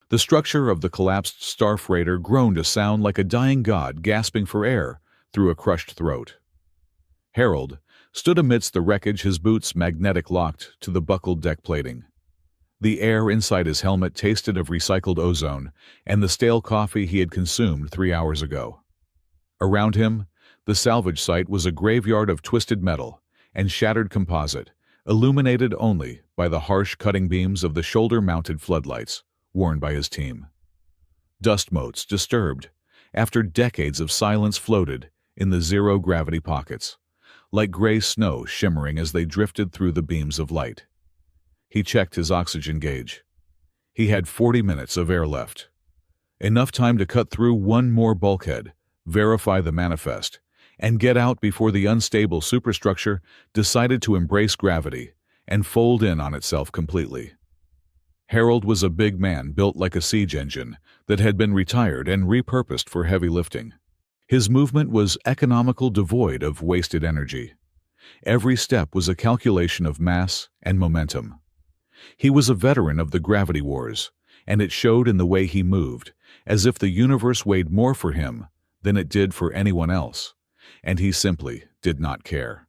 The structure of the collapsed star freighter groaned a sound like a dying god gasping for air through a crushed throat. Harold stood amidst the wreckage, his boots magnetic locked to the buckled deck plating. The air inside his helmet tasted of recycled ozone and the stale coffee he had consumed 3 hours ago. Around him, the salvage site was a graveyard of twisted metal and shattered composite, illuminated only by the harsh cutting beams of the shoulder-mounted floodlights worn by his team. Dust motes, disturbed, after decades of silence, floated in the zero-gravity pockets, like gray snow shimmering as they drifted through the beams of light. He checked his oxygen gauge. He had 40 minutes of air left. Enough time to cut through one more bulkhead, verify the manifest, and get out before the unstable superstructure decided to embrace gravity and fold in on itself completely. Harold was a big man built like a siege engine that had been retired and repurposed for heavy lifting. His movement was economical, devoid of wasted energy. Every step was a calculation of mass and momentum. He was a veteran of the gravity wars, and it showed in the way he moved, as if the universe weighed more for him than it did for anyone else, and he simply did not care.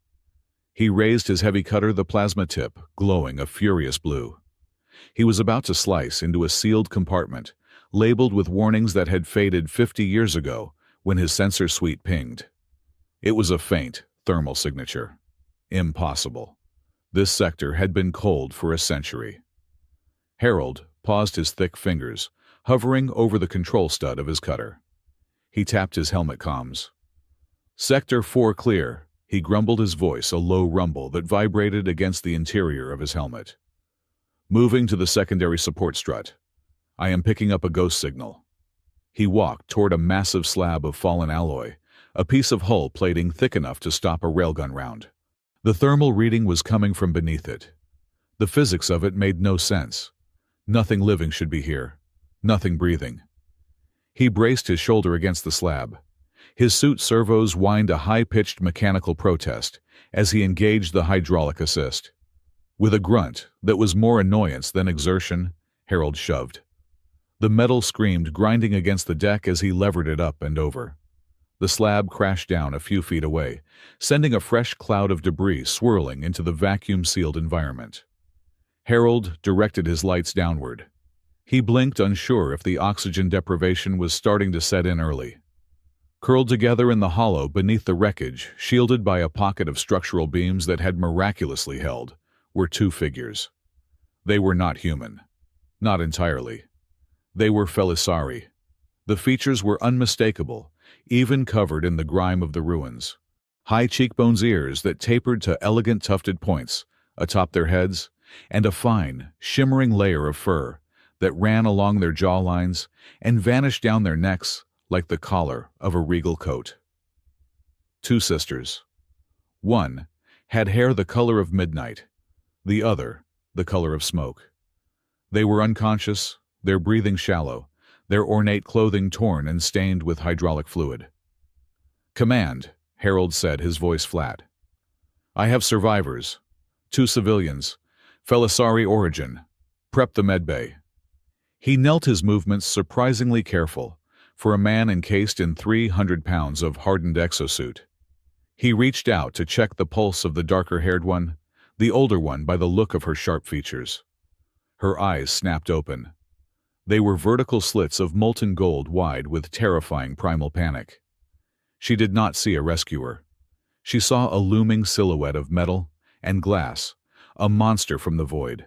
He raised his heavy cutter, the plasma tip glowing a furious blue. He was about to slice into a sealed compartment, labeled with warnings that had faded 50 years ago when his sensor suite pinged. It was a faint thermal signature. Impossible. This sector had been cold for a century. Harold paused, his thick fingers hovering over the control stud of his cutter. He tapped his helmet comms. "Sector 4 clear," he grumbled, his voice a low rumble that vibrated against the interior of his helmet. "Moving to the secondary support strut. I am picking up a ghost signal." He walked toward a massive slab of fallen alloy, a piece of hull plating thick enough to stop a railgun round. The thermal reading was coming from beneath it. The physics of it made no sense. Nothing living should be here. Nothing breathing. He braced his shoulder against the slab. His suit servos whined a high-pitched mechanical protest as he engaged the hydraulic assist. With a grunt that was more annoyance than exertion, Harold shoved. The metal screamed, grinding against the deck as he levered it up and over. The slab crashed down a few feet away, sending a fresh cloud of debris swirling into the vacuum-sealed environment. Harold directed his lights downward. He blinked, unsure if the oxygen deprivation was starting to set in early. Curled together in the hollow beneath the wreckage, shielded by a pocket of structural beams that had miraculously held, were two figures. They were not human. Not entirely. They were Felisari. The features were unmistakable, even covered in the grime of the ruins. High cheekbones, ears that tapered to elegant tufted points atop their heads, and a fine, shimmering layer of fur that ran along their jawlines and vanished down their necks like the collar of a regal coat. Two sisters. One had hair the color of midnight, the other the color of smoke. They were unconscious, their breathing shallow, their ornate clothing torn and stained with hydraulic fluid. "Command," Harold said, his voice flat. "I have survivors. 2 civilians. Felisari origin. Prep the medbay." He knelt, his movements surprisingly careful for a man encased in 300 pounds of hardened exosuit. He reached out to check the pulse of the darker-haired one, the older one by the look of her sharp features. Her eyes snapped open. They were vertical slits of molten gold, wide with terrifying primal panic. She did not see a rescuer. She saw a looming silhouette of metal and glass, a monster from the void.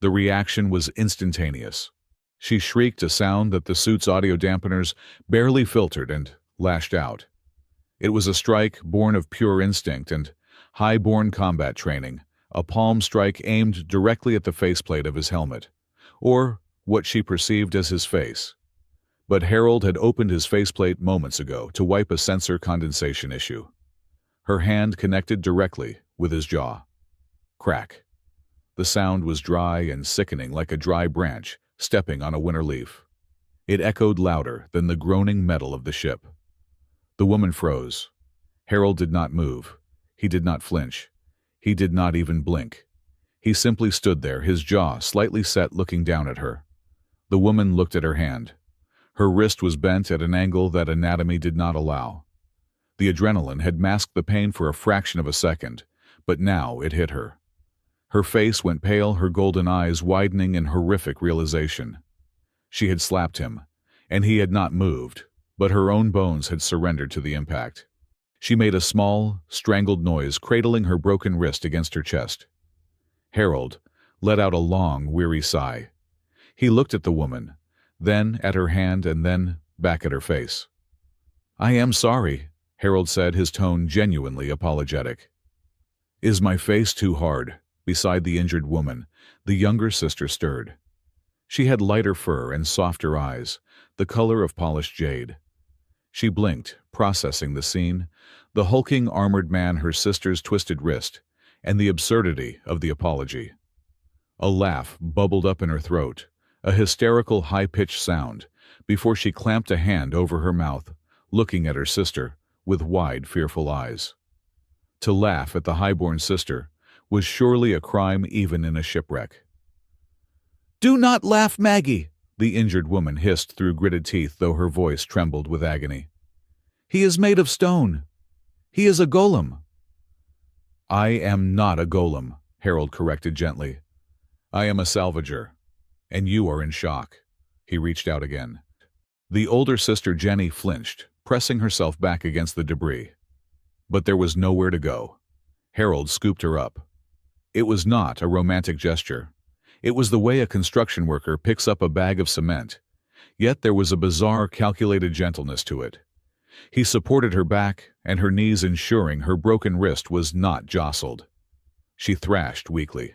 The reaction was instantaneous. She shrieked, a sound that the suit's audio dampeners barely filtered, and lashed out. It was a strike born of pure instinct and high-born combat training, a palm strike aimed directly at the faceplate of his helmet, or what she perceived as his face. But Harold had opened his faceplate moments ago to wipe a sensor condensation issue. Her hand connected directly with his jaw. Crack. The sound was dry and sickening, like a dry branch stepping on a winter leaf. It echoed louder than the groaning metal of the ship. The woman froze. Harold did not move. He did not flinch. He did not even blink. He simply stood there, his jaw slightly set, looking down at her. The woman looked at her hand. Her wrist was bent at an angle that anatomy did not allow. The adrenaline had masked the pain for a fraction of a second, but now it hit her. Her face went pale, her golden eyes widening in horrific realization. She had slapped him, and he had not moved, but her own bones had surrendered to the impact. She made a small, strangled noise, cradling her broken wrist against her chest. Harold let out a long, weary sigh. He looked at the woman, then at her hand, and then back at her face. "I am sorry," Harold said, his tone genuinely apologetic. "Is my face too hard?" Beside the injured woman, the younger sister stirred. She had lighter fur and softer eyes, the color of polished jade. She blinked, processing the scene, the hulking armored man, her sister's twisted wrist, and the absurdity of the apology. A laugh bubbled up in her throat, a hysterical high-pitched sound, before she clamped a hand over her mouth, looking at her sister with wide, fearful eyes. To laugh at the highborn sister was surely a crime even in a shipwreck. "Do not laugh, Maggie," the injured woman hissed through gritted teeth, though her voice trembled with agony. "He is made of stone. He is a golem." "I am not a golem," Harold corrected gently. "I am a salvager, and you are in shock." He reached out again. The older sister Jenny flinched, pressing herself back against the debris. But there was nowhere to go. Harold scooped her up. It was not a romantic gesture. It was the way a construction worker picks up a bag of cement. Yet there was a bizarre, calculated gentleness to it. He supported her back and her knees, ensuring her broken wrist was not jostled. She thrashed weakly.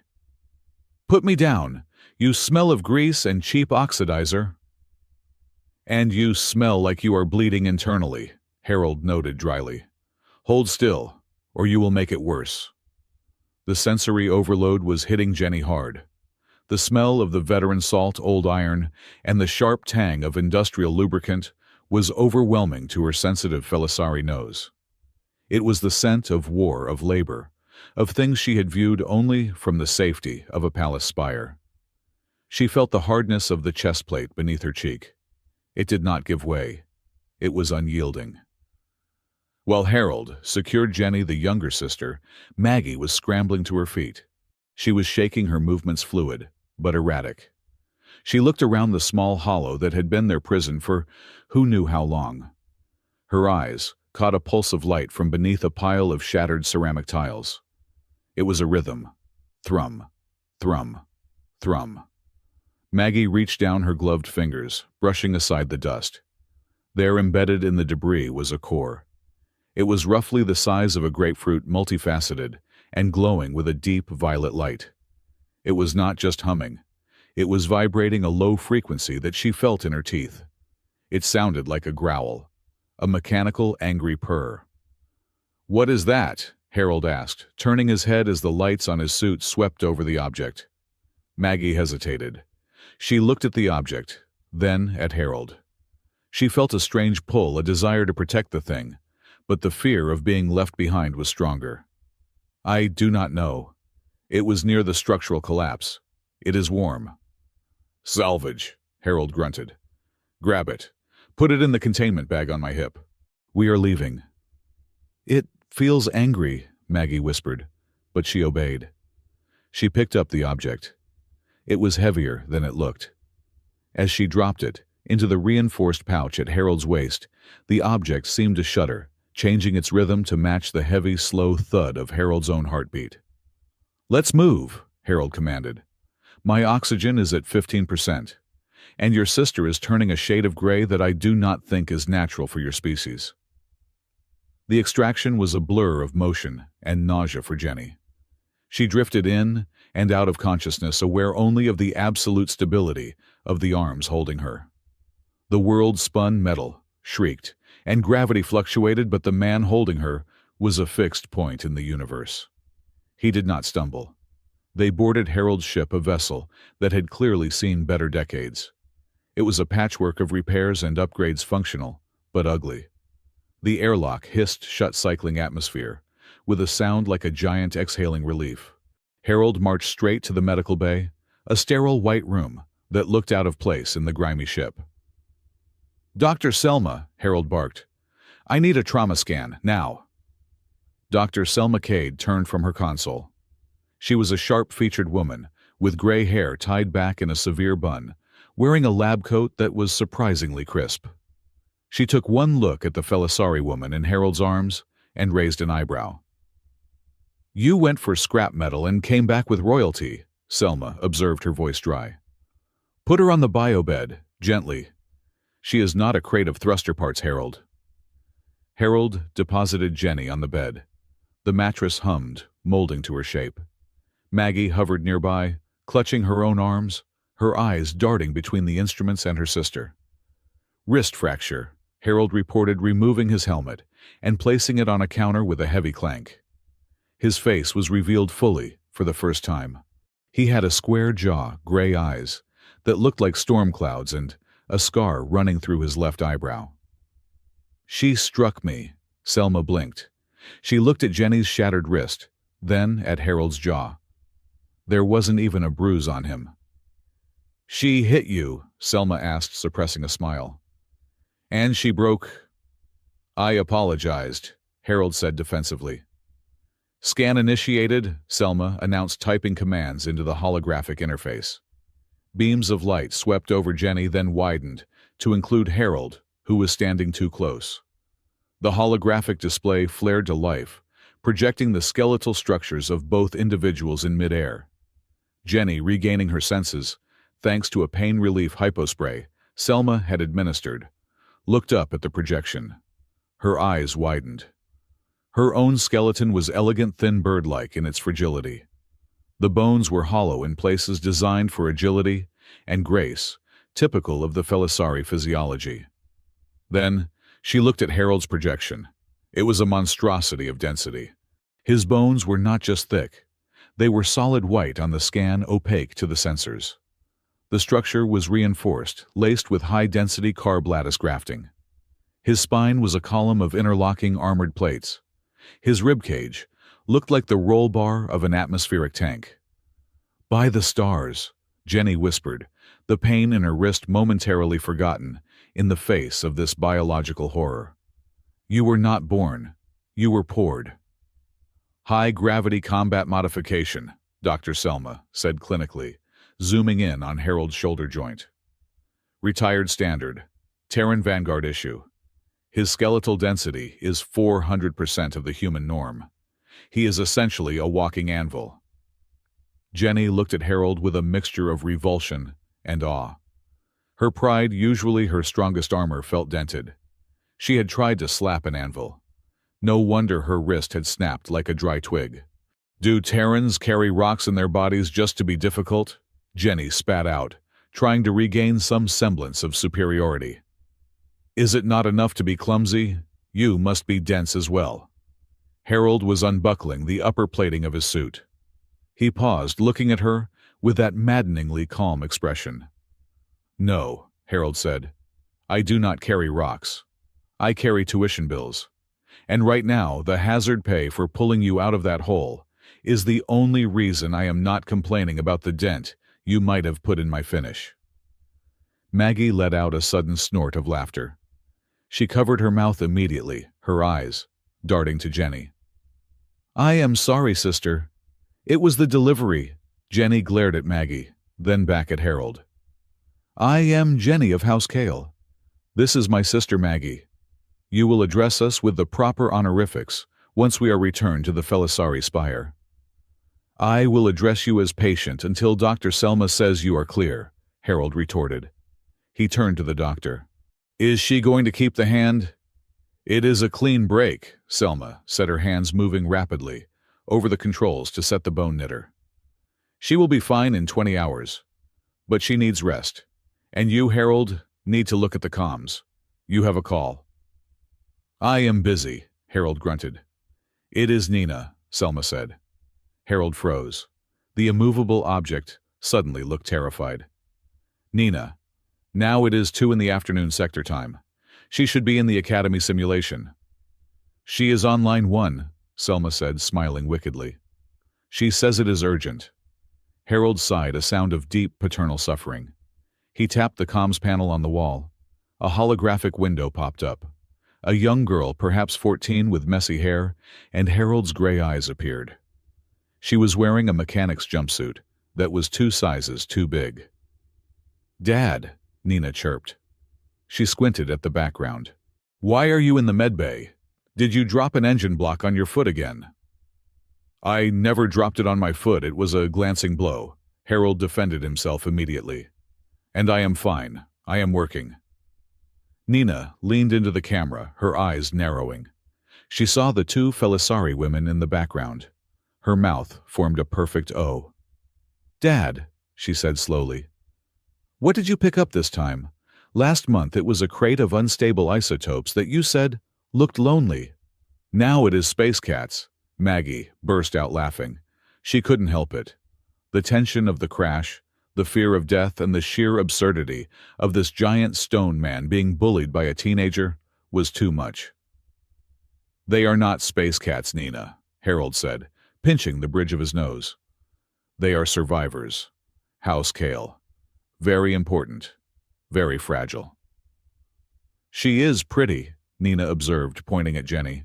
"Put me down. You smell of grease and cheap oxidizer." "And you smell like you are bleeding internally," Harold noted dryly. "Hold still, or you will make it worse." The sensory overload was hitting Jenny hard. The smell of the veteran salt, old iron, and the sharp tang of industrial lubricant was overwhelming to her sensitive Felisari nose. It was the scent of war, of labor, of things she had viewed only from the safety of a palace spire. She felt the hardness of the chest plate beneath her cheek. It did not give way. It was unyielding. While Harold secured Jenny, the younger sister, Maggie was scrambling to her feet. She was shaking, her movements fluid, but erratic. She looked around the small hollow that had been their prison for who knew how long. Her eyes caught a pulse of light from beneath a pile of shattered ceramic tiles. It was a rhythm. Thrum, thrum, thrum. Maggie reached down her gloved fingers, brushing aside the dust. There, embedded in the debris, was a core. It was roughly the size of a grapefruit, multifaceted, and glowing with a deep violet light. It was not just humming. It was vibrating a low frequency that she felt in her teeth. It sounded like a growl, a mechanical, angry purr. "What is that?" Harold asked, turning his head as the lights on his suit swept over the object. Maggie hesitated. She looked at the object, then at Harold. She felt a strange pull, a desire to protect the thing, but the fear of being left behind was stronger. "I do not know. It was near the structural collapse. It is warm." "Salvage," Harold grunted. "Grab it. Put it in the containment bag on my hip. We are leaving." "It feels angry," Maggie whispered, but she obeyed. She picked up the object. It was heavier than it looked. As she dropped it into the reinforced pouch at Harold's waist, the object seemed to shudder, changing its rhythm to match the heavy, slow thud of Harold's own heartbeat. "Let's move," Harold commanded. "My oxygen is at 15%, and your sister is turning a shade of gray that I do not think is natural for your species." The extraction was a blur of motion and nausea for Jenny. She drifted in and out of consciousness, aware only of the absolute stability of the arms holding her. The world spun metal, shrieked, and gravity fluctuated, but the man holding her was a fixed point in the universe. He did not stumble. They boarded Harold's ship, a vessel that had clearly seen better decades. It was a patchwork of repairs and upgrades, functional, but ugly. The airlock hissed shut, cycling atmosphere, with a sound like a giant exhaling relief. Harold marched straight to the medical bay, a sterile white room, that looked out of place in the grimy ship. "Dr. Selma," Harold barked. "I need a trauma scan, now." Dr. Selma Cade turned from her console. She was a sharp-featured woman, with gray hair tied back in a severe bun, wearing a lab coat that was surprisingly crisp. She took one look at the Felisari woman in Harold's arms and raised an eyebrow. "You went for scrap metal and came back with royalty," Selma observed, her voice dry. "Put her on the biobed, gently. She is not a crate of thruster parts, Harold." Harold deposited Jenny on the bed. The mattress hummed, molding to her shape. Maggie hovered nearby, clutching her own arms, her eyes darting between the instruments and her sister. "Wrist fracture," Harold reported, removing his helmet and placing it on a counter with a heavy clank. His face was revealed fully for the first time. He had a square jaw, gray eyes, that looked like storm clouds, and a scar running through his left eyebrow. "She struck me," Selma blinked. She looked at Jenny's shattered wrist, then at Harold's jaw. There wasn't even a bruise on him. "She hit you?" Selma asked, suppressing a smile. "And she broke—" "I apologized," Harold said defensively. "Scan initiated," Selma announced, typing commands into the holographic interface. Beams of light swept over Jenny, then widened to include Harold, who was standing too close. The holographic display flared to life, projecting the skeletal structures of both individuals in midair. Jenny, regaining her senses, thanks to a pain relief hypospray Selma had administered, looked up at the projection. Her eyes widened. Her own skeleton was elegant, thin, bird-like in its fragility. The bones were hollow in places, designed for agility and grace, typical of the Felisari physiology. Then she looked at Harold's projection. It was a monstrosity of density. His bones were not just thick. They were solid white on the scan, opaque to the sensors. The structure was reinforced, laced with high-density carb lattice grafting. His spine was a column of interlocking armored plates. His ribcage looked like the roll bar of an atmospheric tank. "By the stars," Jenny whispered, the pain in her wrist momentarily forgotten in the face of this biological horror. "You were not born. You were poured." "High-gravity combat modification," Dr. Selma said clinically, zooming in on Harold's shoulder joint. "Retired standard. Terran Vanguard issue. His skeletal density is 400% of the human norm. He is essentially a walking anvil." Jenny looked at Harold with a mixture of revulsion and awe. Her pride, usually her strongest armor, felt dented. She had tried to slap an anvil. No wonder her wrist had snapped like a dry twig. "Do Terrans carry rocks in their bodies just to be difficult?" Jenny spat out, trying to regain some semblance of superiority. "Is it not enough to be clumsy? You must be dense as well." Harold was unbuckling the upper plating of his suit. He paused, looking at her with that maddeningly calm expression. "No," Harold said. "I do not carry rocks. I carry tuition bills. And right now, the hazard pay for pulling you out of that hole is the only reason I am not complaining about the dent you might have put in my finish." Maggie let out a sudden snort of laughter. She covered her mouth immediately, her eyes darting to Jenny. "I am sorry, sister. It was the delivery." Jenny glared at Maggie, then back at Harold. "I am Jenny of House Kale. This is my sister Maggie. You will address us with the proper honorifics once we are returned to the Felisari Spire." "I will address you as patient until Dr. Selma says you are clear," Harold retorted. He turned to the doctor. "Is she going to keep the hand?" "It is a clean break," Selma said, her hands moving rapidly over the controls to set the bone knitter. "She will be fine in 20 hours. But she needs rest. And you, Harold, need to look at the comms. You have a call." "I am busy," Harold grunted. "It is Nina," Selma said. Harold froze. The immovable object suddenly looked terrified. "Nina. Now it is 2 in the afternoon sector time. She should be in the Academy simulation." "She is on line 1, Selma said, smiling wickedly. "She says it is urgent." Harold sighed, a sound of deep paternal suffering. He tapped the comms panel on the wall. A holographic window popped up. A young girl, perhaps 14, with messy hair, and Harold's gray eyes appeared. She was wearing a mechanic's jumpsuit that was 2 sizes too big. "Dad," Nina chirped. She squinted at the background. "Why are you in the medbay? Did you drop an engine block on your foot again?" "I never dropped it on my foot. It was a glancing blow." Harold defended himself immediately. "And I am fine. I am working." Nina leaned into the camera, her eyes narrowing. She saw the 2 Felisari women in the background. Her mouth formed a perfect O. "Dad," she said slowly, "what did you pick up this time? Last month it was a crate of unstable isotopes that you said looked lonely. Now it is space cats." Maggie burst out laughing. She couldn't help it. The tension of the crash, the fear of death, and the sheer absurdity of this giant stone man being bullied by a teenager was too much. "They are not space cats, Nina," Harold said, pinching the bridge of his nose. "They are survivors. House Kale. Very important. Very fragile." "She is pretty," Nina observed, pointing at Jenny.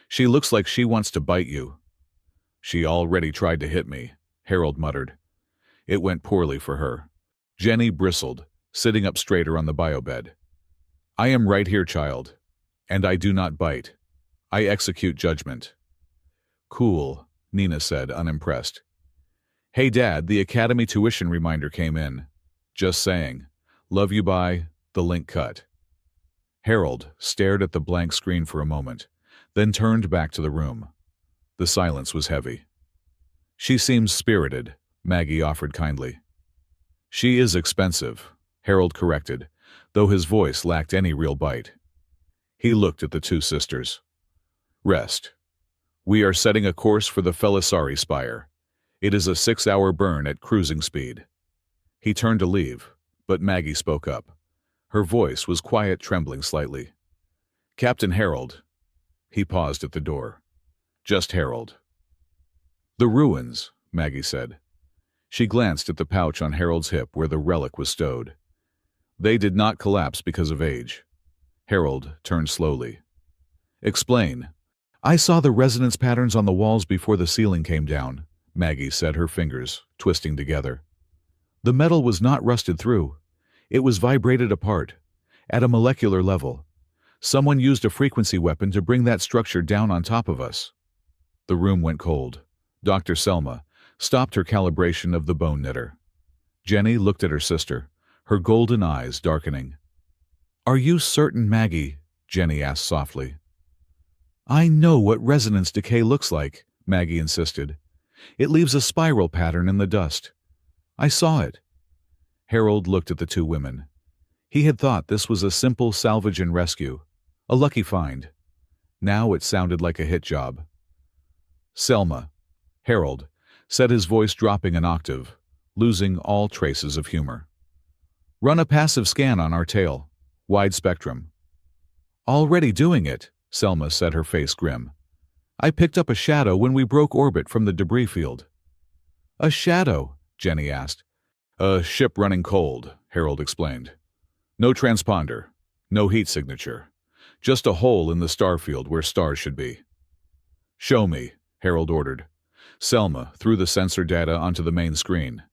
"She looks like she wants to bite you." "She already tried to hit me," Harold muttered. It went poorly for her. Jenny bristled, sitting up straighter on the biobed. "I am right here, child. And I do not bite. I execute judgment." "Cool," Nina said, unimpressed. "Hey, Dad, the Academy tuition reminder came in. Just saying. Love you, bye." The link cut. Harold stared at the blank screen for a moment, then turned back to the room. The silence was heavy. "She seems spirited," Maggie offered kindly. "She is expensive," Harold corrected, though his voice lacked any real bite. He looked at the 2 sisters. "Rest. We are setting a course for the Felisari Spire. It is a 6-hour burn at cruising speed." He turned to leave, but Maggie spoke up. Her voice was quiet, trembling slightly. "Captain Harold." He paused at the door. "Just Harold." "The ruins," Maggie said. She glanced at the pouch on Harold's hip where the relic was stowed. "They did not collapse because of age." Harold turned slowly. "Explain." "I saw the resonance patterns on the walls before the ceiling came down," Maggie said, her fingers twisting together. "The metal was not rusted through. It was vibrated apart, at a molecular level. Someone used a frequency weapon to bring that structure down on top of us." The room went cold. Dr. Selma stopped her calibration of the bone knitter. Jenny looked at her sister, her golden eyes darkening. "Are you certain, Maggie?" Jenny asked softly. "I know what resonance decay looks like," Maggie insisted. "It leaves a spiral pattern in the dust. I saw it." Harold looked at the 2 women. He had thought this was a simple salvage and rescue, a lucky find. Now it sounded like a hit job. "Selma," Harold said, his voice dropping an octave, losing all traces of humor. "Run a passive scan on our tail. Wide spectrum." "Already doing it," Selma said, her face grim. "I picked up a shadow when we broke orbit from the debris field." "A shadow?" Jenny asked. "A ship running cold," Harold explained. "No transponder, no heat signature. Just a hole in the star field where stars should be." "Show me," Harold ordered. Selma threw the sensor data onto the main screen.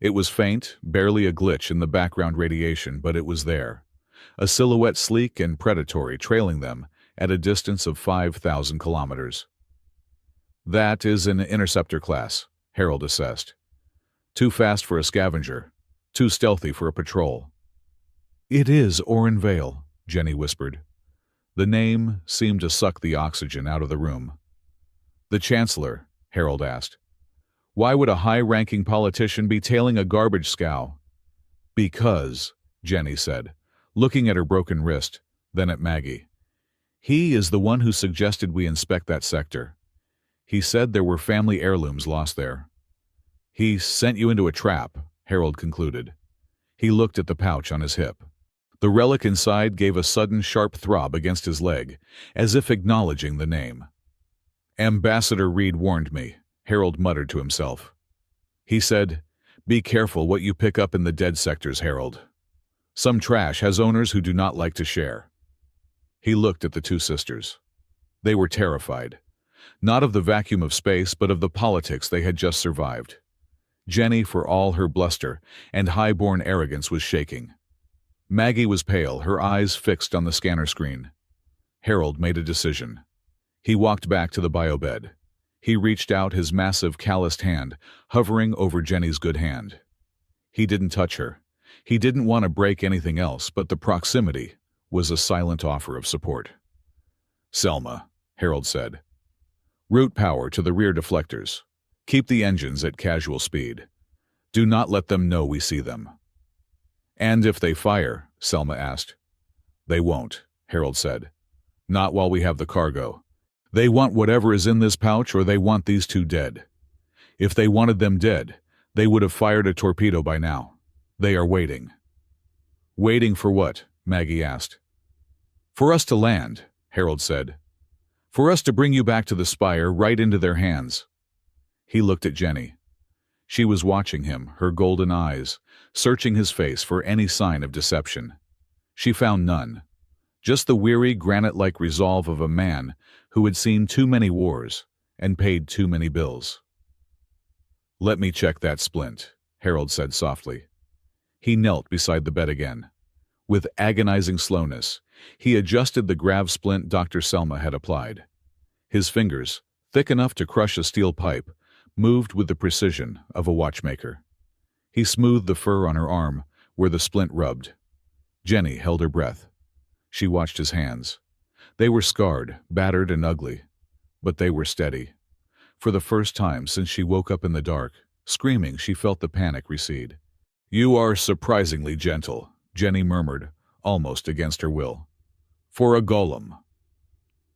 It was faint, barely a glitch in the background radiation, but it was there. A silhouette sleek and predatory, trailing them at a distance of 5,000 kilometers. "That is an interceptor class," Harold assessed. "Too fast for a scavenger, too stealthy for a patrol." "It is Orin Vale," Jenny whispered. The name seemed to suck the oxygen out of the room. "The Chancellor?" Harold asked. "Why would a high-ranking politician be tailing a garbage scow?" "Because," Jenny said, looking at her broken wrist, then at Maggie. "He is the one who suggested we inspect that sector. He said there were family heirlooms lost there." "He sent you into a trap," Harold concluded. He looked at the pouch on his hip. The relic inside gave a sudden sharp throb against his leg, as if acknowledging the name. "Ambassador Reed warned me," Harold muttered to himself. He said, "Be careful what you pick up in the dead sectors, Harold. Some trash has owners who do not like to share. He looked at the two sisters. They were terrified, not of the vacuum of space, but of the politics they had just survived. Jenny, for all her bluster and high-born arrogance, was shaking. Maggie was pale, her eyes fixed on the scanner screen. Harold made a decision. He walked back to the biobed. He reached out his massive, calloused hand, hovering over Jenny's good hand. He didn't touch her. He didn't want to break anything else, but the proximity was a silent offer of support. "Selma," Harold said. "Route power to the rear deflectors. Keep the engines at casual speed. Do not let them know we see them." "And if they fire?" Selma asked. "They won't," Harold said. "Not while we have the cargo. They want whatever is in this pouch, or they want these two dead. If they wanted them dead, they would have fired a torpedo by now. They are waiting." "Waiting for what?" Maggie asked. "For us to land," Harold said. "For us to bring you back to the Spire, right into their hands." He looked at Jenny. She was watching him, her golden eyes, searching his face for any sign of deception. She found none. Just the weary, granite-like resolve of a man who had seen too many wars and paid too many bills. "Let me check that splint," Harold said softly. He knelt beside the bed again. With agonizing slowness, he adjusted the grav splint Dr. Selma had applied. His fingers, thick enough to crush a steel pipe, moved with the precision of a watchmaker. He smoothed the fur on her arm where the splint rubbed. Jenny held her breath. She watched his hands. They were scarred, battered, and ugly, but they were steady. For the first time since she woke up in the dark, screaming, she felt the panic recede. "You are surprisingly gentle," Jenny murmured, almost against her will. "For a golem."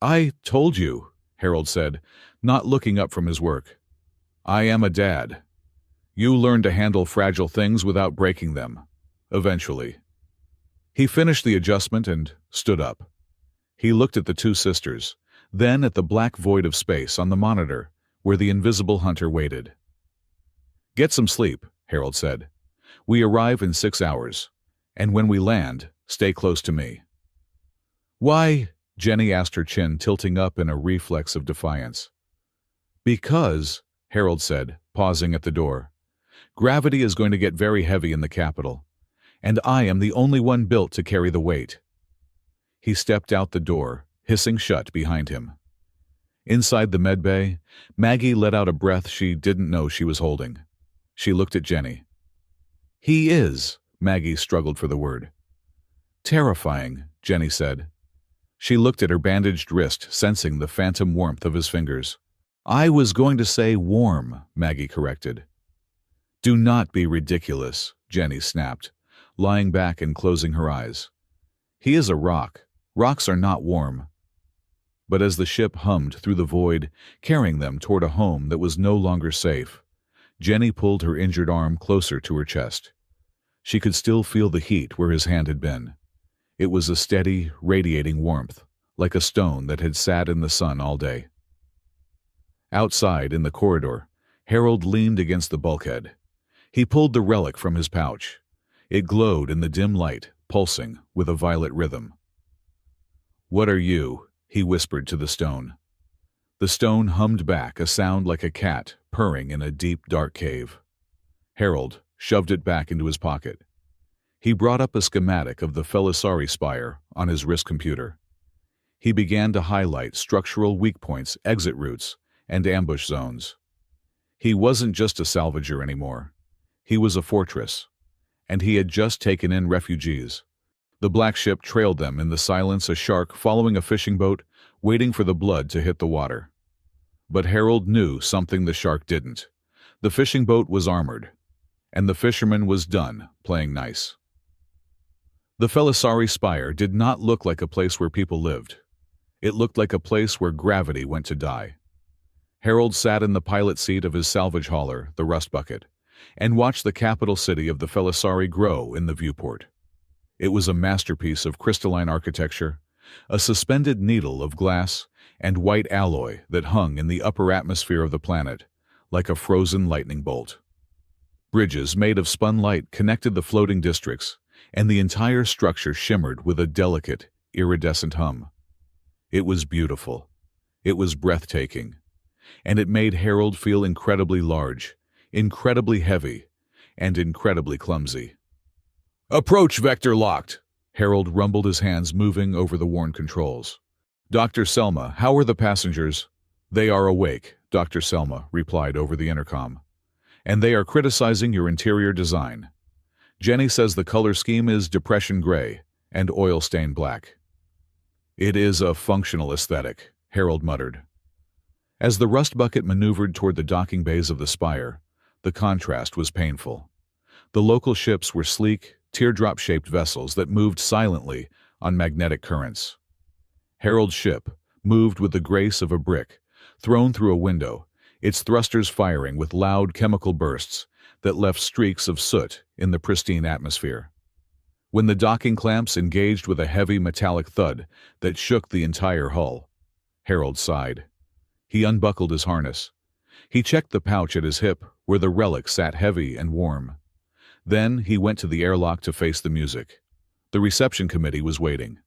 "I told you," Harold said, not looking up from his work. "I am a dad. You learn to handle fragile things without breaking them. Eventually." He finished the adjustment and stood up. He looked at the two sisters, then at the black void of space on the monitor where the invisible hunter waited. "Get some sleep," Harold said. "We arrive in 6 hours, and when we land, stay close to me." "Why?" Jenny asked, her chin tilting up in a reflex of defiance. "Because," Harold said, pausing at the door, "gravity is going to get very heavy in the capital, and I am the only one built to carry the weight." He stepped out the door, hissing shut behind him. Inside the medbay, Maggie let out a breath she didn't know she was holding. She looked at Jenny. "He is," Maggie struggled for the word. "Terrifying," Jenny said. She looked at her bandaged wrist, sensing the phantom warmth of his fingers. "I was going to say warm," Maggie corrected. "Do not be ridiculous," Jenny snapped, lying back and closing her eyes. "He is a rock. Rocks are not warm." But as the ship hummed through the void, carrying them toward a home that was no longer safe, Jenny pulled her injured arm closer to her chest. She could still feel the heat where his hand had been. It was a steady, radiating warmth, like a stone that had sat in the sun all day. Outside, in the corridor, Harold leaned against the bulkhead. He pulled the relic from his pouch. It glowed in the dim light, pulsing with a violet rhythm. "What are you?" he whispered to the stone. The stone hummed back, a sound like a cat purring in a deep, dark cave. Harold shoved it back into his pocket. He brought up a schematic of the Felisari Spire on his wrist computer. He began to highlight structural weak points, exit routes, and ambush zones. He wasn't just a salvager anymore. He was a fortress, and he had just taken in refugees. The black ship trailed them in the silence, a shark following a fishing boat, waiting for the blood to hit the water. But Harold knew something the shark didn't. The fishing boat was armored, and the fisherman was done playing nice. The Felisari Spire did not look like a place where people lived. It looked like a place where gravity went to die. Harold sat in the pilot seat of his salvage hauler, the Rust Bucket, and watched the capital city of the Felisari grow in the viewport. It was a masterpiece of crystalline architecture, a suspended needle of glass and white alloy that hung in the upper atmosphere of the planet, like a frozen lightning bolt. Bridges made of spun light connected the floating districts, and the entire structure shimmered with a delicate, iridescent hum. It was beautiful. It was breathtaking. And it made Harold feel incredibly large, incredibly heavy, and incredibly clumsy. "Approach vector locked!" Harold rumbled, his hands moving over the worn controls. "Dr. Selma, how are the passengers?" "They are awake," Dr. Selma replied over the intercom. "And they are criticizing your interior design. Jenny says the color scheme is depression gray and oil-stained black." "It is a functional aesthetic," Harold muttered. As the rust bucket maneuvered toward the docking bays of the Spire, the contrast was painful. The local ships were sleek, teardrop-shaped vessels that moved silently on magnetic currents. Harold's ship moved with the grace of a brick thrown through a window, its thrusters firing with loud chemical bursts that left streaks of soot in the pristine atmosphere. When the docking clamps engaged with a heavy metallic thud that shook the entire hull, Harold sighed. He unbuckled his harness. He checked the pouch at his hip, where the relic sat heavy and warm. Then he went to the airlock to face the music. The reception committee was waiting.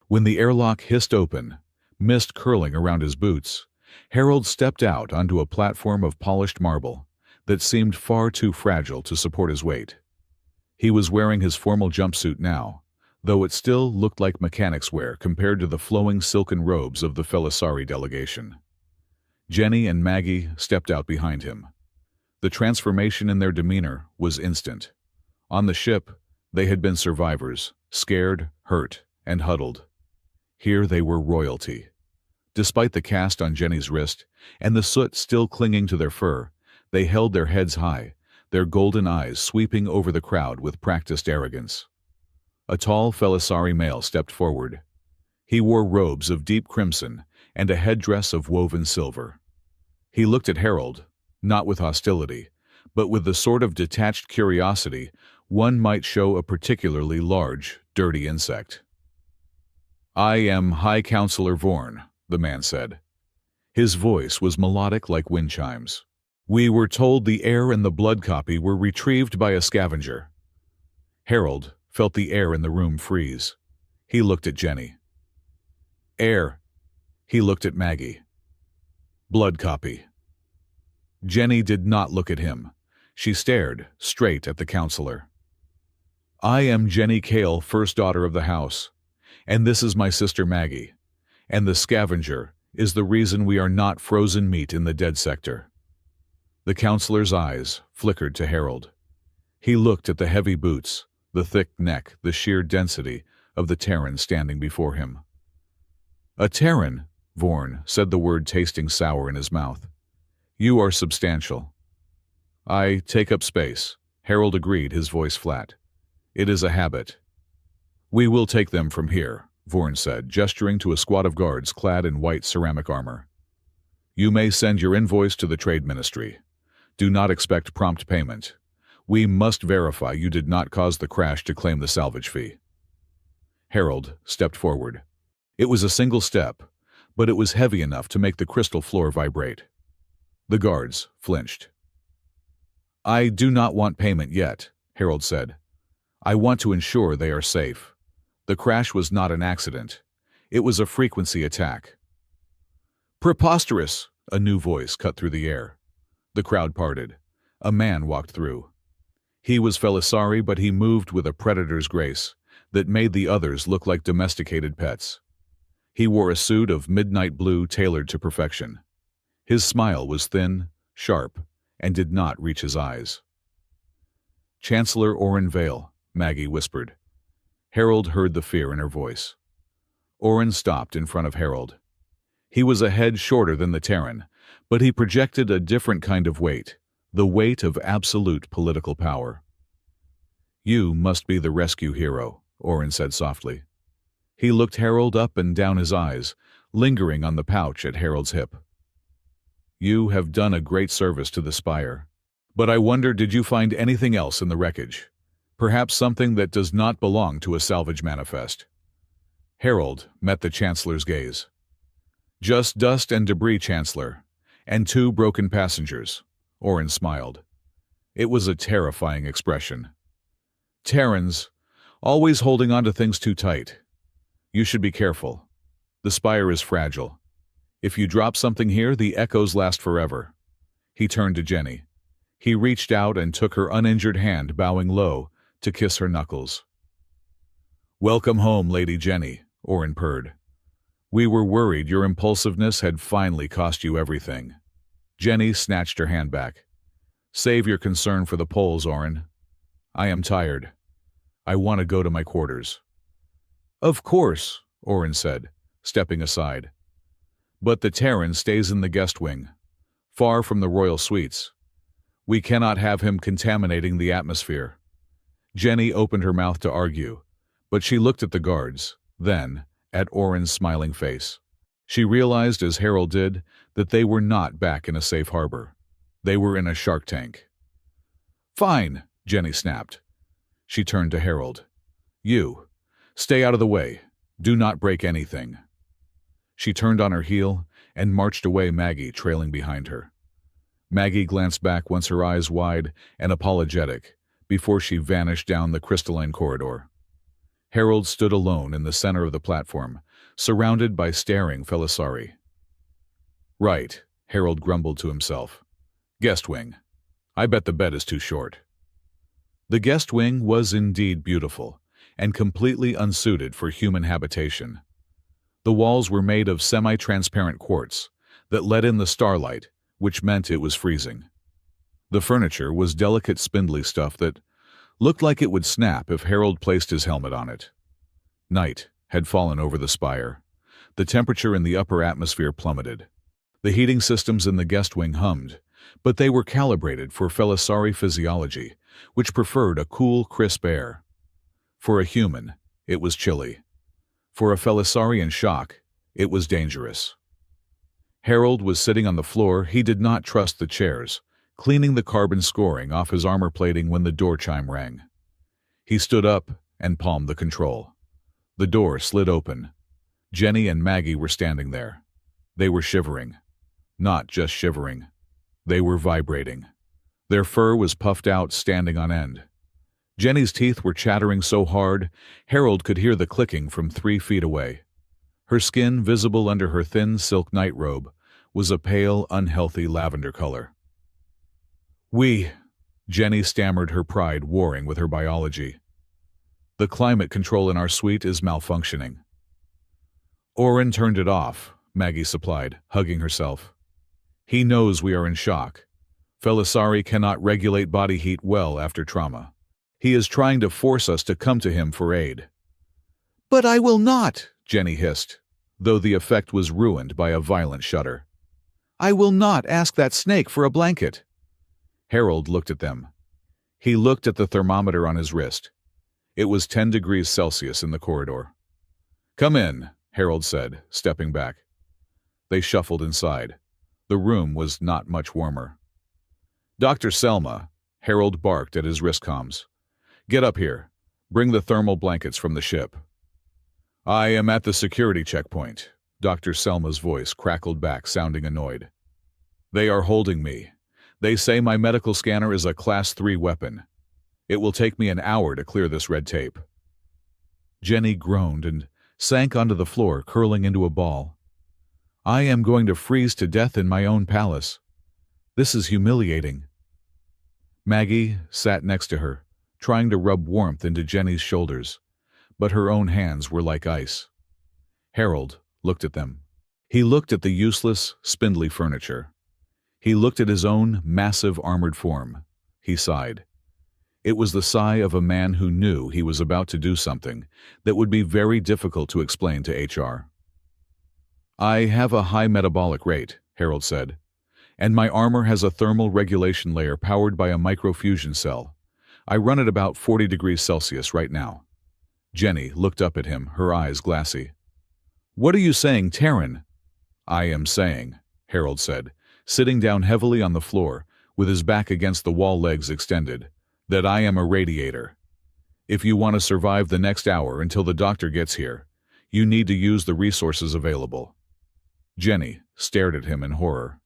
When the airlock hissed open, mist curling around his boots, Harold stepped out onto a platform of polished marble that seemed far too fragile to support his weight. He was wearing his formal jumpsuit now, though it still looked like mechanic's wear compared to the flowing silken robes of the Felisari delegation. Jenny and Maggie stepped out behind him. The transformation in their demeanor was instant. On the ship, they had been survivors, scared, hurt, and huddled. Here they were royalty. Despite the cast on Jenny's wrist and the soot still clinging to their fur, they held their heads high, their golden eyes sweeping over the crowd with practiced arrogance. A tall Felisari male stepped forward. He wore robes of deep crimson and a headdress of woven silver. He looked at Harold, not with hostility, but with the sort of detached curiosity one might show a particularly large, dirty insect. "I am High Counselor Vorn," the man said. His voice was melodic like wind chimes. "We were told the air and the blood copy were retrieved by a scavenger." Harold felt the air in the room freeze. He looked at Jenny. "Air." He looked at Maggie. "Blood copy." Jenny did not look at him. She stared straight at the counselor. "I am Jenny Cale, first daughter of the house, and this is my sister Maggie, and the scavenger is the reason we are not frozen meat in the dead sector." The counselor's eyes flickered to Harold. He looked at the heavy boots, the thick neck, the sheer density of the Terran standing before him. "A Terran," Vorn said, the word tasting sour in his mouth. "You are substantial." "I take up space," Harold agreed, his voice flat. "It is a habit." "We will take them from here," Vorn said, gesturing to a squad of guards clad in white ceramic armor. "You may send your invoice to the Trade Ministry. Do not expect prompt payment. We must verify you did not cause the crash to claim the salvage fee." Harold stepped forward. It was a single step, but it was heavy enough to make the crystal floor vibrate. The guards flinched. "I do not want payment yet," Harold said. "I want to ensure they are safe. The crash was not an accident. It was a frequency attack." "Preposterous!" a new voice cut through the air. The crowd parted. A man walked through. He was Felisari, but he moved with a predator's grace that made the others look like domesticated pets. He wore a suit of midnight blue tailored to perfection. His smile was thin, sharp, and did not reach his eyes. "Chancellor Oren Vale," Maggie whispered. Harold heard the fear in her voice. Oren stopped in front of Harold. He was a head shorter than the Terran, but he projected a different kind of weight, the weight of absolute political power. "You must be the rescue hero," Oren said softly. He looked Harold up and down, his eyes lingering on the pouch at Harold's hip. "You have done a great service to the Spire. But I wonder, did you find anything else in the wreckage? Perhaps something that does not belong to a salvage manifest?" Harold met the Chancellor's gaze. "Just dust and debris, Chancellor, and 2 broken passengers," Oren smiled. It was a terrifying expression. "Terrans, Always holding on to things too tight. You should be careful. The spire is fragile. If you drop something here, the echoes last forever. He turned to Jenny. He reached out and took her uninjured hand, bowing low, to kiss her knuckles. "Welcome home, Lady Jenny," Orin purred. "We were worried your impulsiveness had finally cost you everything." Jenny snatched her hand back. "Save your concern for the Poles, Orin. I am tired. I want to go to my quarters." "Of course," Orin said, stepping aside. "But the Terran stays in the guest wing, far from the royal suites. We cannot have him contaminating the atmosphere." Jenny opened her mouth to argue, but she looked at the guards, then at Orin's smiling face. She realized, as Harold did, that they were not back in a safe harbor. They were in a shark tank. "Fine," Jenny snapped. She turned to Harold. "You, stay out of the way. Do not break anything." She turned on her heel and marched away, Maggie trailing behind her. Maggie glanced back, once her eyes wide and apologetic, before she vanished down the crystalline corridor. Harold stood alone in the center of the platform, surrounded by staring Felisari. "Right," Harold grumbled to himself. "Guest wing. I bet the bed is too short." The guest wing was indeed beautiful, and completely unsuited for human habitation. The walls were made of semi-transparent quartz that let in the starlight, which meant it was freezing. The furniture was delicate, spindly stuff that looked like it would snap if Harold placed his helmet on it. Night had fallen over the spire. The temperature in the upper atmosphere plummeted. The heating systems in the guest wing hummed, but they were calibrated for Felisari physiology, which preferred a cool, crisp air. For a human, it was chilly. For a Felisari in shock, it was dangerous. Harold was sitting on the floor. He did not trust the chairs, cleaning the carbon scoring off his armor plating when the door chime rang. He stood up and palmed the control. The door slid open. Jenny and Maggie were standing there. They were shivering. Not just shivering. They were vibrating. Their fur was puffed out, standing on end. Jenny's teeth were chattering so hard, Harold could hear the clicking from 3 feet away. Her skin, visible under her thin silk nightrobe, was a pale, unhealthy lavender color. Jenny stammered, her pride warring with her biology. "The climate control in our suite is malfunctioning." "Orin turned it off," Maggie supplied, hugging herself. "He knows we are in shock. Felisari cannot regulate body heat well after trauma. He is trying to force us to come to him for aid." "But I will not," Jenny hissed, though the effect was ruined by a violent shudder. "I will not ask that snake for a blanket." Harold looked at them. He looked at the thermometer on his wrist. It was 10 degrees Celsius in the corridor. "Come in," Harold said, stepping back. They shuffled inside. The room was not much warmer. "Dr. Selma," Harold barked at his wrist comms. "Get up here. Bring the thermal blankets from the ship." "I am at the security checkpoint," Dr. Selma's voice crackled back, sounding annoyed. "They are holding me. They say my medical scanner is a Class 3 weapon. It will take me an hour to clear this red tape." Jenny groaned and sank onto the floor, curling into a ball. "I am going to freeze to death in my own palace. This is humiliating." Maggie sat next to her, trying to rub warmth into Jenny's shoulders, but her own hands were like ice. Harold looked at them. He looked at the useless, spindly furniture. He looked at his own massive armored form. He sighed. It was the sigh of a man who knew he was about to do something that would be very difficult to explain to HR. "I have a high metabolic rate," Harold said, "and my armor has a thermal regulation layer powered by a microfusion cell. I run at about 40 degrees Celsius right now." Jenny looked up at him, her eyes glassy. "What are you saying, Terran?" "I am saying," Harold said, sitting down heavily on the floor, with his back against the wall, legs extended, "that I am a radiator. If you want to survive the next hour until the doctor gets here, you need to use the resources available." Jenny stared at him in horror.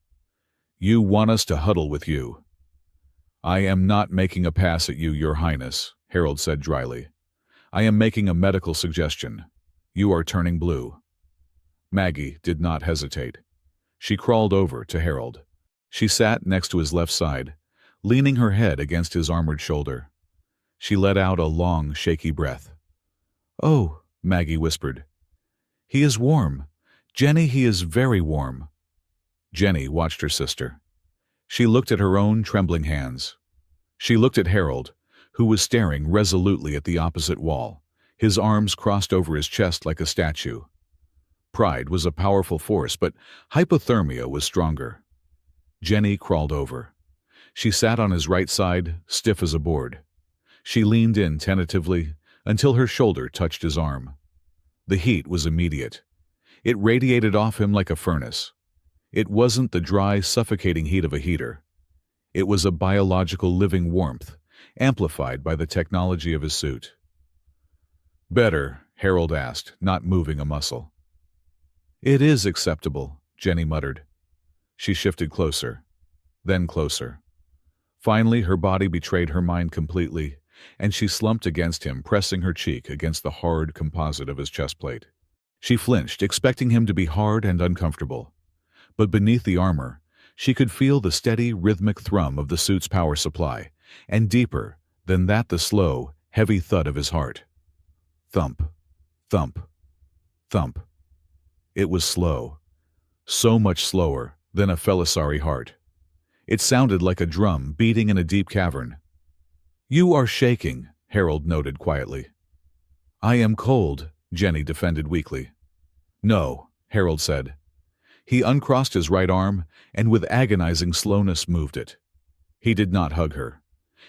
"You want us to huddle with you?" "I am not making a pass at you, Your Highness," Harold said dryly. I am making a medical suggestion. You are turning blue." Maggie did not hesitate. She crawled over to Harold. She sat next to his left side, leaning her head against his armored shoulder. She let out a long, shaky breath. "Oh," Maggie whispered. "He is warm. Jenny, he is very warm." Jenny watched her sister. She looked at her own trembling hands. She looked at Harold, who was staring resolutely at the opposite wall, his arms crossed over his chest like a statue. Pride was a powerful force, but hypothermia was stronger. Jenny crawled over. She sat on his right side, stiff as a board. She leaned in tentatively until her shoulder touched his arm. The heat was immediate. It radiated off him like a furnace. It wasn't the dry, suffocating heat of a heater. It was a biological living warmth, amplified by the technology of his suit. "Better?" Harold asked, not moving a muscle. "It is acceptable," Jenny muttered. She shifted closer, then closer. Finally, her body betrayed her mind completely, and she slumped against him, pressing her cheek against the hard composite of his chest plate. She flinched, expecting him to be hard and uncomfortable. But beneath the armor, she could feel the steady, rhythmic thrum of the suit's power supply, and deeper than that the slow, heavy thud of his heart. Thump, thump, thump. It was slow, so much slower than a Felisari heart. It sounded like a drum beating in a deep cavern. "You are shaking," Harold noted quietly. "I am cold," Jenny defended weakly. "No," Harold said. He uncrossed his right arm and with agonizing slowness moved it. He did not hug her.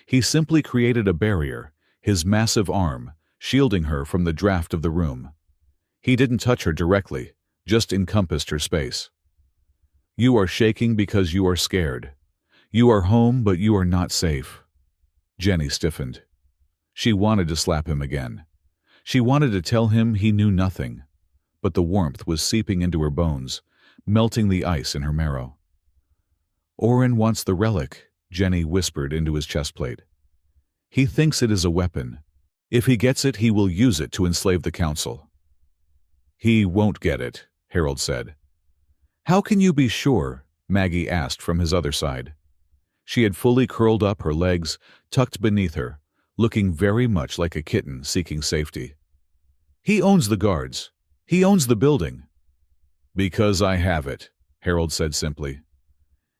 He simply created a barrier, his massive arm shielding her from the draft of the room. He didn't touch her directly, just encompassed her space. "You are shaking because you are scared. You are home, but you are not safe." Jenny stiffened. She wanted to slap him again. She wanted to tell him he knew nothing, but the warmth was seeping into her bones, melting the ice in her marrow. "Orin wants the relic," Jenny whispered into his chest plate. "He thinks it is a weapon. If he gets it, he will use it to enslave the council." "He won't get it," Harold said. "How can you be sure?" Maggie asked from his other side. She had fully curled up, her legs tucked beneath her, looking very much like a kitten seeking safety. "He owns the guards. He owns the building." "Because I have it," Harold said simply.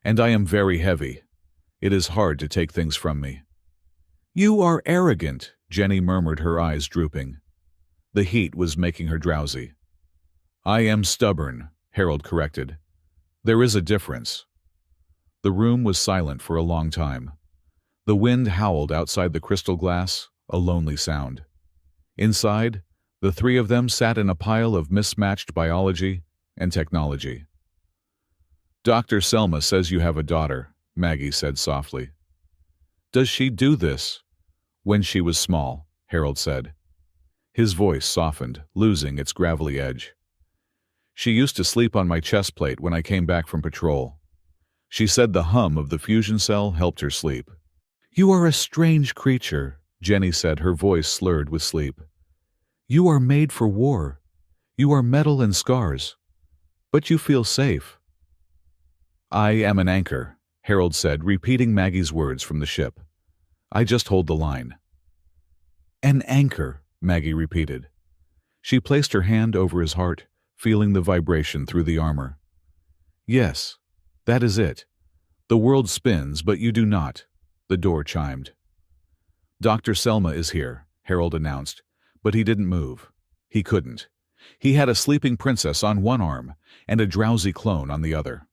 "And I am very heavy. It is hard to take things from me." "You are arrogant," Jenny murmured, her eyes drooping. The heat was making her drowsy. "I am stubborn," Harold corrected. "There is a difference." The room was silent for a long time. The wind howled outside the crystal glass, a lonely sound. Inside, the three of them sat in a pile of mismatched biology and technology. "Dr. Selma says you have a daughter," Maggie said softly. "Does she do this?" "When she was small," Harold said. His voice softened, losing its gravelly edge. "She used to sleep on my chest plate when I came back from patrol. She said the hum of the fusion cell helped her sleep." "You are a strange creature," Jenny said, her voice slurred with sleep. "You are made for war. You are metal and scars. But you feel safe." "I am an anchor," Harold said, repeating Maggie's words from the ship. "I just hold the line." "An anchor," Maggie repeated. She placed her hand over his heart, feeling the vibration through the armor. "Yes, that is it. The world spins, but you do not." The door chimed. "Dr. Selma is here," Harold announced, but he didn't move. He couldn't. He had a sleeping princess on one arm and a drowsy clone on the other.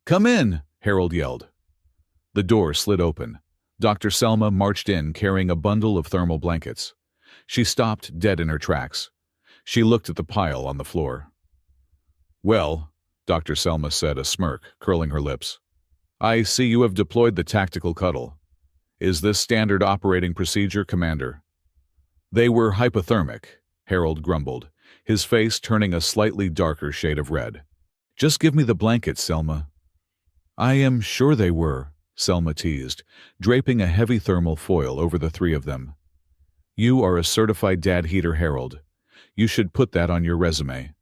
"Come in," Harold yelled. The door slid open. Dr. Selma marched in carrying a bundle of thermal blankets. She stopped dead in her tracks. She looked at the pile on the floor. "Well," Dr. Selma said, a smirk curling her lips, "I see you have deployed the tactical cuddle. Is this standard operating procedure, Commander?" "They were hypothermic," Harold grumbled, his face turning a slightly darker shade of red. "Just give me the blankets, Selma." "I am sure they were," Selma teased, draping a heavy thermal foil over the three of them. You are a certified dad heater, Harold. You should put that on your resume.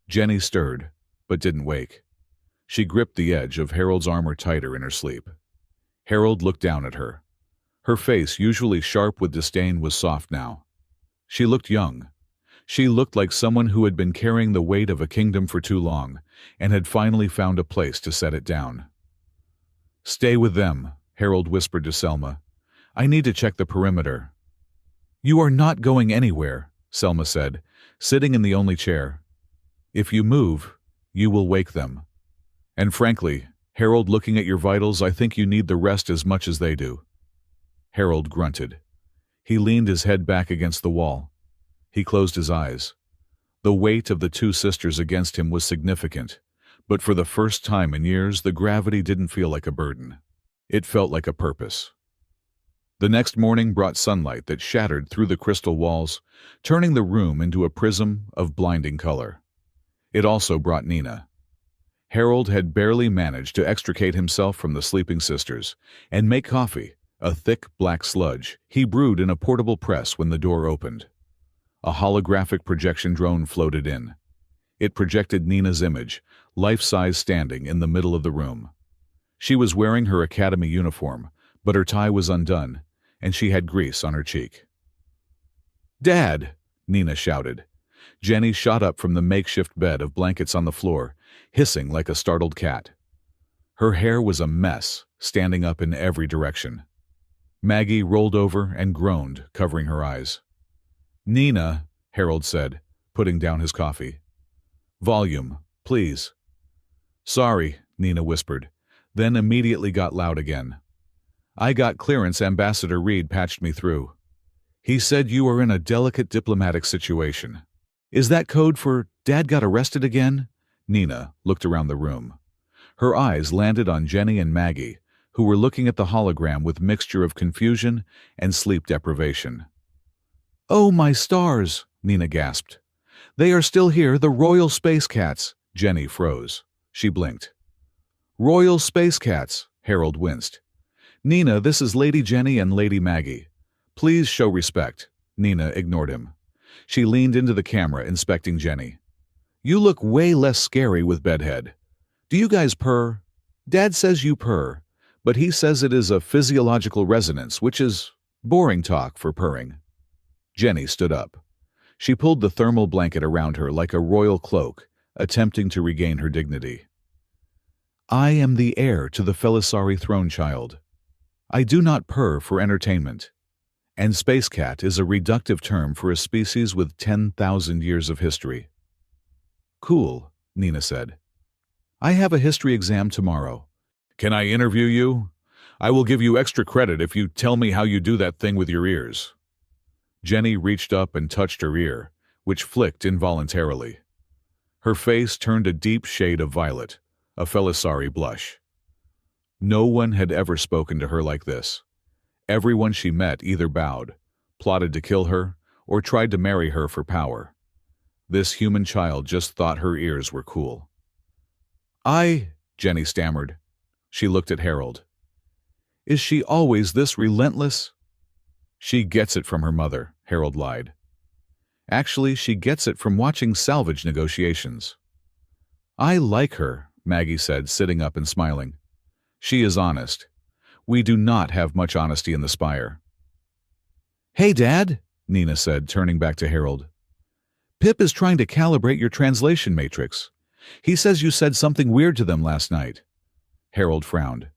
Jenny stirred, but didn't wake. She gripped the edge of Harold's armor tighter in her sleep. Harold looked down at her. Her face, usually sharp with disdain, was soft now. She looked young. She looked like someone who had been carrying the weight of a kingdom for too long and had finally found a place to set it down. "Stay with them," Harold whispered to Selma. "I need to check the perimeter." "You are not going anywhere," Selma said, sitting in the only chair. "If you move, you will wake them. And frankly, Harold, looking at your vitals, I think you need the rest as much as they do." Harold grunted. He leaned his head back against the wall. He closed his eyes. The weight of the two sisters against him was significant, but for the first time in years, the gravity didn't feel like a burden. It felt like a purpose. The next morning brought sunlight that shattered through the crystal walls, turning the room into a prism of blinding color. It also brought Nina. Harold had barely managed to extricate himself from the sleeping sisters and make coffee, a thick black sludge he brewed in a portable press when the door opened. A holographic projection drone floated in. It projected Nina's image, life-size, standing in the middle of the room. She was wearing her academy uniform, but her tie was undone, and she had grease on her cheek. "Dad!" Nina shouted. Jenny shot up from the makeshift bed of blankets on the floor, hissing like a startled cat. Her hair was a mess, standing up in every direction. Maggie rolled over and groaned, covering her eyes. "Nina," Harold said, putting down his coffee. "Volume, please." "Sorry," Nina whispered, then immediately got loud again. "I got clearance. Ambassador Reed patched me through. He said you are in a delicate diplomatic situation." "Is that code for Dad got arrested again?" Nina looked around the room. Her eyes landed on Jenny and Maggie, who were looking at the hologram with mixture of confusion and sleep deprivation. "Oh, my stars!" Nina gasped. "They are still here, the Royal Space Cats." Jenny froze. She blinked. "Royal Space Cats," Harold winced. "Nina, this is Lady Jenny and Lady Maggie. Please show respect." Nina ignored him. She leaned into the camera, inspecting Jenny. "You look way less scary with bedhead. Do you guys purr? Dad says you purr, but he says it is a physiological resonance, which is boring talk for purring." Jenny stood up. She pulled the thermal blanket around her like a royal cloak, attempting to regain her dignity. "I am the heir to the Felisari throne child. I do not purr for entertainment. And space cat is a reductive term for a species with 10,000 years of history." "Cool," Nina said. "I have a history exam tomorrow. Can I interview you? I will give you extra credit if you tell me how you do that thing with your ears." Jenny reached up and touched her ear, which flicked involuntarily. Her face turned a deep shade of violet, a Felisari blush. No one had ever spoken to her like this. Everyone she met either bowed, plotted to kill her, or tried to marry her for power. This human child just thought her ears were cool. Jenny stammered. She looked at Harold. "Is she always this relentless?" "She gets it from her mother," Harold lied. "Actually, she gets it from watching salvage negotiations." "I like her," Maggie said, sitting up and smiling. "She is honest. We do not have much honesty in the Spire." "Hey, Dad," Nina said, turning back to Harold. "Pip is trying to calibrate your translation matrix. He says you said something weird to them last night." Harold frowned.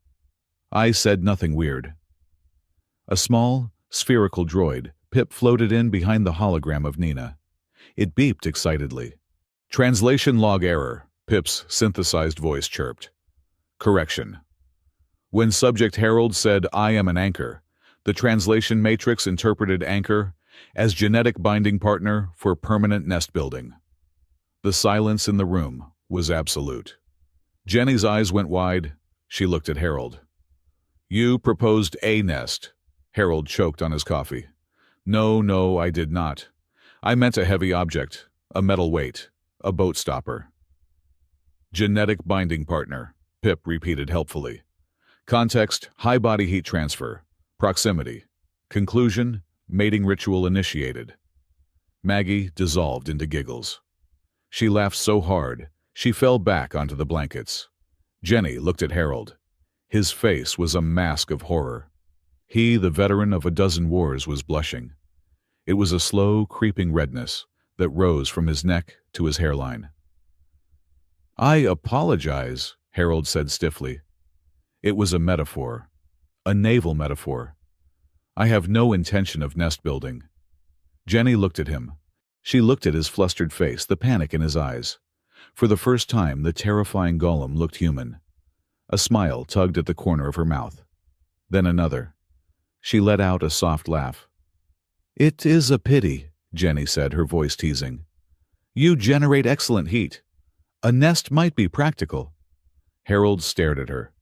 "I said nothing weird." A small, spherical droid, Pip, floated in behind the hologram of Nina. It beeped excitedly. "Translation log error," Pip's synthesized voice chirped. "Correction. When subject Harold said, 'I am an anchor,' the translation matrix interpreted anchor as genetic binding partner for permanent nest building." The silence in the room was absolute. Jenny's eyes went wide. She looked at Harold. "You proposed a nest." Harold choked on his coffee. No, I did not. I meant a heavy object, a metal weight, a boat stopper." "Genetic binding partner," Pip repeated helpfully. "Context, high body heat transfer. Proximity. Conclusion, mating ritual initiated. Maggie dissolved into giggles. She laughed so hard, she fell back onto the blankets. Jenny looked at Harold. His face was a mask of horror. He, the veteran of a dozen wars, was blushing. It was a slow, creeping redness that rose from his neck to his hairline. "I apologize," Harold said stiffly. "It was a metaphor. A naval metaphor. I have no intention of nest building." Jenny looked at him. She looked at his flustered face, the panic in his eyes. For the first time, the terrifying golem looked human. A smile tugged at the corner of her mouth. Then another. She let out a soft laugh. "It is a pity," Jenny said, her voice teasing. "You generate excellent heat. A nest might be practical." Harold stared at her.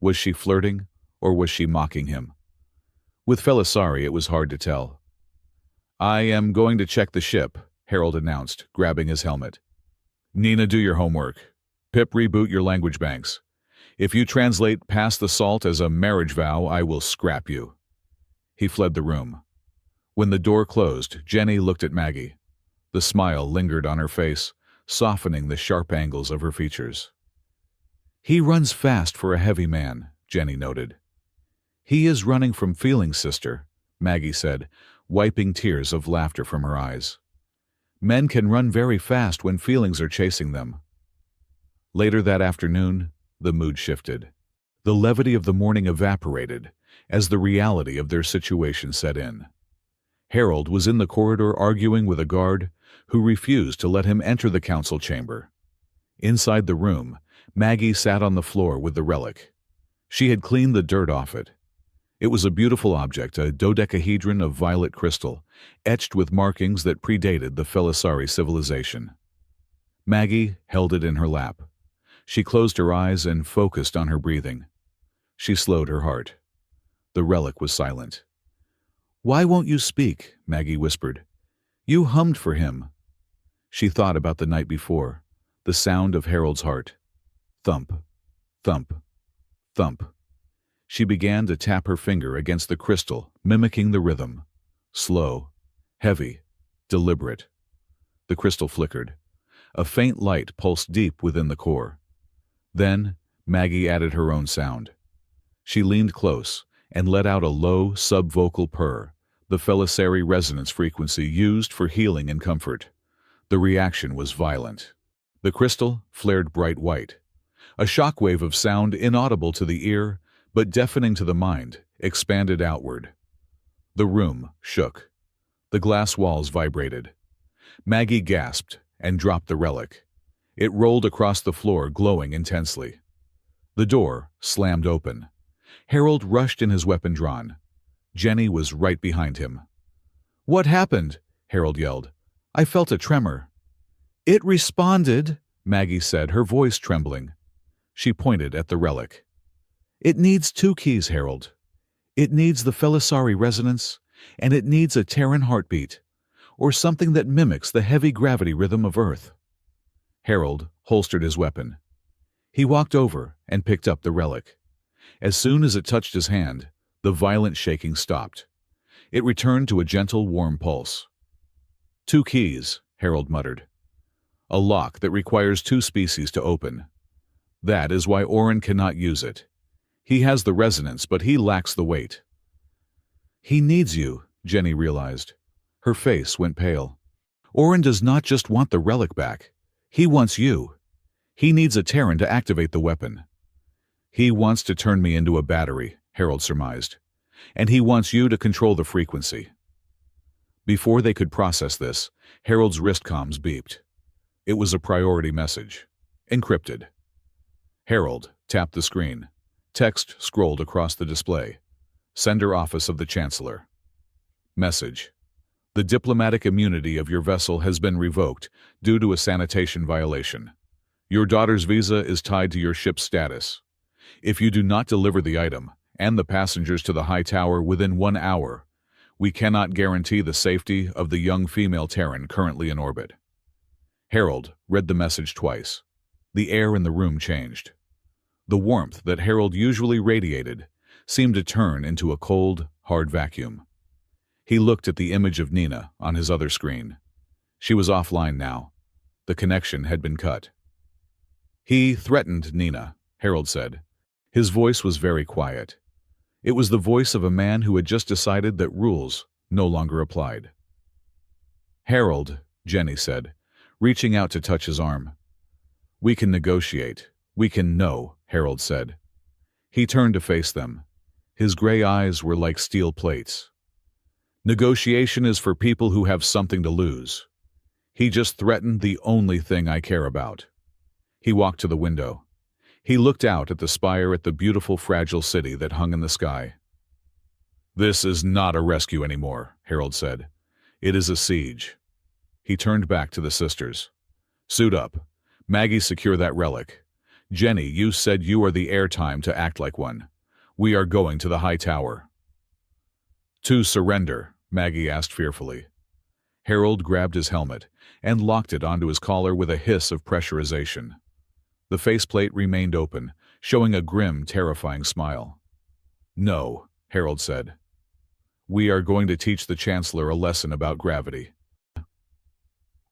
Was she flirting, or was she mocking him? With Felisari, it was hard to tell. "I am going to check the ship," Harold announced, grabbing his helmet. "Nina, do your homework. Pip, reboot your language banks. If you translate pass the salt as a marriage vow, I will scrap you." He fled the room. When the door closed, Jenny looked at Maggie. The smile lingered on her face, softening the sharp angles of her features. "He runs fast for a heavy man," Jenny noted. "He is running from feelings, sister," Maggie said, wiping tears of laughter from her eyes. "Men can run very fast when feelings are chasing them." Later that afternoon, the mood shifted. The levity of the morning evaporated as the reality of their situation set in. Harold was in the corridor arguing with a guard who refused to let him enter the council chamber. Inside the room, Maggie sat on the floor with the relic. She had cleaned the dirt off it. It was a beautiful object, a dodecahedron of violet crystal, etched with markings that predated the Felisari civilization. Maggie held it in her lap. She closed her eyes and focused on her breathing. She slowed her heart. The relic was silent. "Why won't you speak?" Maggie whispered. "You hummed for him." She thought about the night before, the sound of Harold's heart. Thump, thump, thump. She began to tap her finger against the crystal, mimicking the rhythm. Slow, heavy, deliberate. The crystal flickered. A faint light pulsed deep within the core. Then, Maggie added her own sound. She leaned close and let out a low, subvocal purr, the Felisari resonance frequency used for healing and comfort. The reaction was violent. The crystal flared bright white. A shockwave of sound inaudible to the ear, but deafening to the mind, expanded outward. The room shook. The glass walls vibrated. Maggie gasped and dropped the relic. It rolled across the floor, glowing intensely. The door slammed open. Harold rushed in, his weapon drawn. Jenny was right behind him. "What happened?" Harold yelled. "I felt a tremor." "It responded," Maggie said, her voice trembling. She pointed at the relic. "It needs 2 keys, Harold. It needs the Felisari resonance, and it needs a Terran heartbeat, or something that mimics the heavy gravity rhythm of Earth." Harold holstered his weapon. He walked over and picked up the relic. As soon as it touched his hand, the violent shaking stopped. It returned to a gentle, warm pulse. 2 keys, Harold muttered. "A lock that requires 2 species to open. That is why Orin cannot use it. He has the resonance, but he lacks the weight." "He needs you," Jenny realized. Her face went pale. "Orin does not just want the relic back. He wants you. He needs a Terran to activate the weapon." "He wants to turn me into a battery," Harold surmised. "And he wants you to control the frequency." Before they could process this, Harold's wrist comms beeped. It was a priority message. Encrypted. Harold tapped the screen. Text scrolled across the display. Sender Office of the Chancellor. Message. "The diplomatic immunity of your vessel has been revoked due to a sanitation violation. Your daughter's visa is tied to your ship's status. If you do not deliver the item and the passengers to the high tower within 1 hour, we cannot guarantee the safety of the young female Terran currently in orbit." Harold read the message twice. The air in the room changed. The warmth that Harold usually radiated seemed to turn into a cold, hard vacuum. He looked at the image of Nina on his other screen. She was offline now. The connection had been cut. He threatened Nina, Harold said. His voice was very quiet. It was the voice of a man who had just decided that rules no longer applied. Harold, Jenny said, reaching out to touch his arm. We can negotiate. We can know, Harold said. He turned to face them. His gray eyes were like steel plates. Negotiation is for people who have something to lose. He just threatened the only thing I care about. He walked to the window. He looked out at the spire at the beautiful fragile city that hung in the sky. This is not a rescue anymore, Harold said. It is a siege. He turned back to the sisters. Suit up. Maggie, secure that relic. Jenny, you said you are the airtime to act like one. We are going to the high tower. To surrender, Maggie asked fearfully. Harold grabbed his helmet and locked it onto his collar with a hiss of pressurization. The faceplate remained open, showing a grim, terrifying smile. No, Harold said. We are going to teach the Chancellor a lesson about gravity.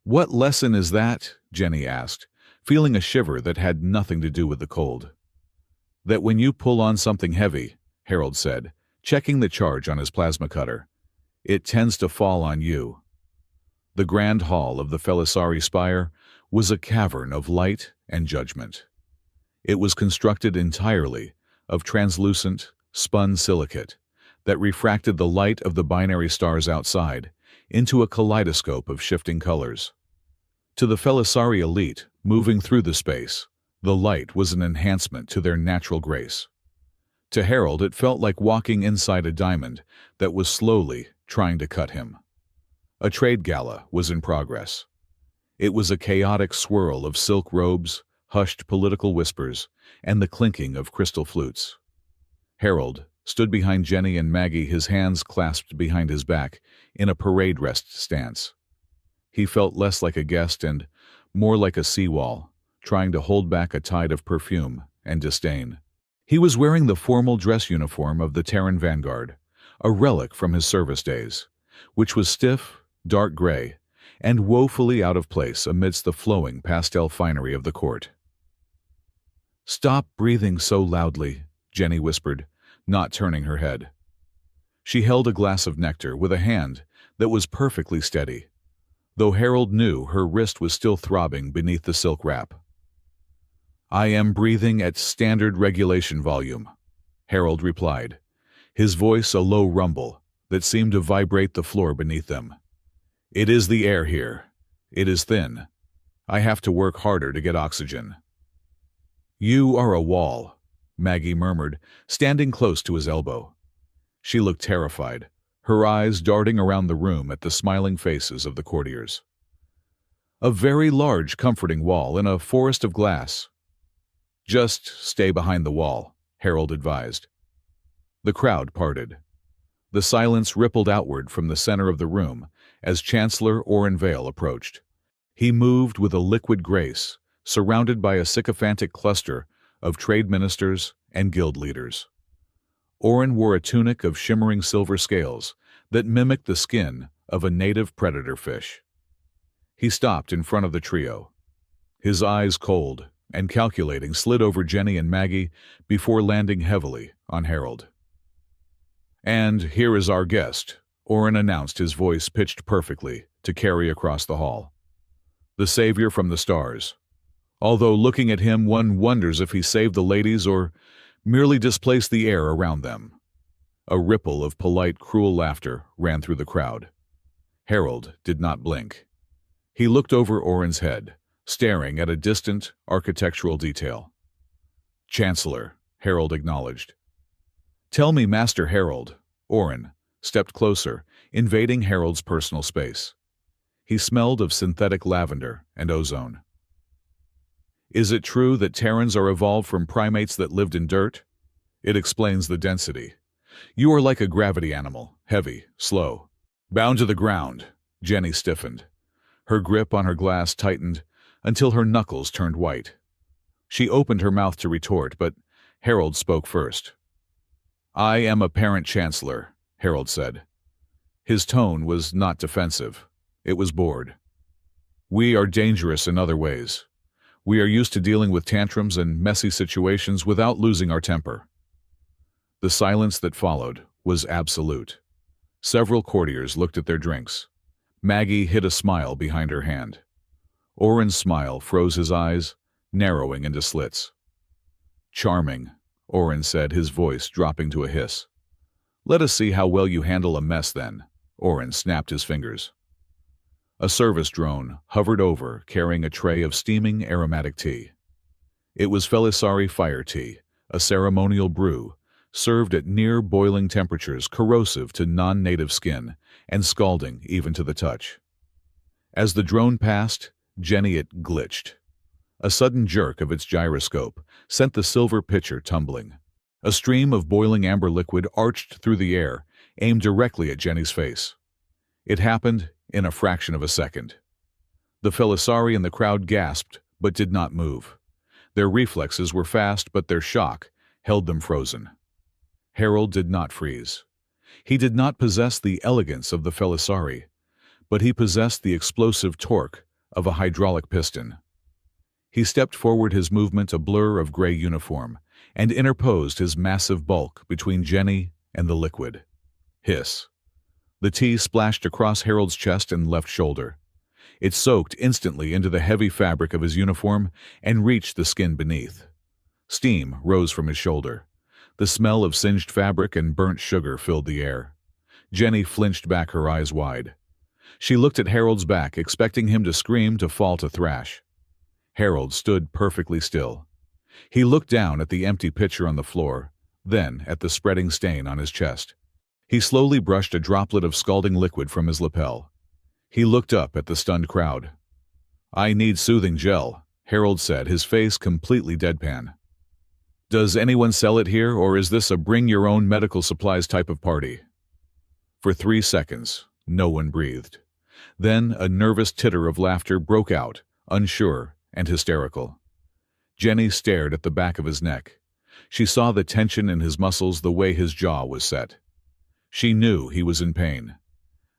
What lesson is that? Jenny asked, feeling a shiver that had nothing to do with the cold. That when you pull on something heavy, Harold said, checking the charge on his plasma cutter, it tends to fall on you. The grand hall of the Felisari Spire was a cavern of light and judgment. It was constructed entirely of translucent, spun silicate that refracted the light of the binary stars outside into a kaleidoscope of shifting colors. To the Felisari elite moving through the space, the light was an enhancement to their natural grace. To Harold, it felt like walking inside a diamond that was slowly trying to cut him. A trade gala was in progress. It was a chaotic swirl of silk robes, hushed political whispers, and the clinking of crystal flutes. Harold stood behind Jenny and Maggie, his hands clasped behind his back, in a parade rest stance. He felt less like a guest and more like a seawall, trying to hold back a tide of perfume and disdain. He was wearing the formal dress uniform of the Terran Vanguard, a relic from his service days, which was stiff, dark gray, and woefully out of place amidst the flowing pastel finery of the court. "Stop breathing so loudly," Jenny whispered, not turning her head. She held a glass of nectar with a hand that was perfectly steady, though Harold knew her wrist was still throbbing beneath the silk wrap. "I am breathing at standard regulation volume," Harold replied, his voice a low rumble that seemed to vibrate the floor beneath them. "It is the air here. It is thin. I have to work harder to get oxygen." "You are a wall," Maggie murmured, standing close to his elbow. She looked terrified, her eyes darting around the room at the smiling faces of the courtiers. "A very large, comforting wall in a forest of glass." "Just stay behind the wall," Harold advised. The crowd parted. The silence rippled outward from the center of the room as Chancellor Oren Vale approached. He moved with a liquid grace, surrounded by a sycophantic cluster of trade ministers and guild leaders. Oren wore a tunic of shimmering silver scales that mimicked the skin of a native predator fish. He stopped in front of the trio. His eyes, cold and calculating, slid over Jenny and Maggie before landing heavily on Harold. "And here is our guest," Oren announced, his voice pitched perfectly to carry across the hall. "The savior from the stars. Although looking at him, one wonders if he saved the ladies or merely displaced the air around them." A ripple of polite, cruel laughter ran through the crowd. Harold did not blink. He looked over Oren's head, staring at a distant architectural detail. "Chancellor," Harold acknowledged. "Tell me, Master Harold." Oren stepped closer, invading Harold's personal space. He smelled of synthetic lavender and ozone. "Is it true that Terrans are evolved from primates that lived in dirt? It explains the density. You are like a gravity animal, heavy, slow. Bound to the ground." Jenny stiffened. Her grip on her glass tightened until her knuckles turned white. She opened her mouth to retort, but Harold spoke first. "I am a parent chancellor," Harold said. His tone was not defensive. It was bored. "We are dangerous in other ways. We are used to dealing with tantrums and messy situations without losing our temper." The silence that followed was absolute. Several courtiers looked at their drinks. Maggie hid a smile behind her hand. Oren's smile froze his eyes, narrowing into slits. "Charming," Oren said, his voice dropping to a hiss. "Let us see how well you handle a mess then." Oren snapped his fingers. A service drone hovered over, carrying a tray of steaming aromatic tea. It was Felisari fire tea, a ceremonial brew, served at near-boiling temperatures corrosive to non-native skin and scalding even to the touch. As the drone passed, it glitched. A sudden jerk of its gyroscope sent the silver pitcher tumbling. A stream of boiling amber liquid arched through the air, aimed directly at Jenny's face. It happened in a fraction of a second. The Felisari in the crowd gasped, but did not move. Their reflexes were fast, but their shock held them frozen. Harold did not freeze. He did not possess the elegance of the Felisari, but he possessed the explosive torque of a hydraulic piston. He stepped forward, his movement a blur of gray uniform, and interposed his massive bulk between Jenny and the liquid. Hiss. The tea splashed across Harold's chest and left shoulder. It soaked instantly into the heavy fabric of his uniform and reached the skin beneath. Steam rose from his shoulder. The smell of singed fabric and burnt sugar filled the air. Jenny flinched back, her eyes wide. She looked at Harold's back, expecting him to scream, to fall, to thrash. Harold stood perfectly still. He looked down at the empty pitcher on the floor, then at the spreading stain on his chest. He slowly brushed a droplet of scalding liquid from his lapel. He looked up at the stunned crowd. "I need soothing gel," Harold said, his face completely deadpan. "Does anyone sell it here, or is this a bring-your-own medical supplies type of party?" For 3 seconds, no one breathed. Then a nervous titter of laughter broke out, unsure and hysterical. Jenny stared at the back of his neck. She saw the tension in his muscles, the way his jaw was set. She knew he was in pain.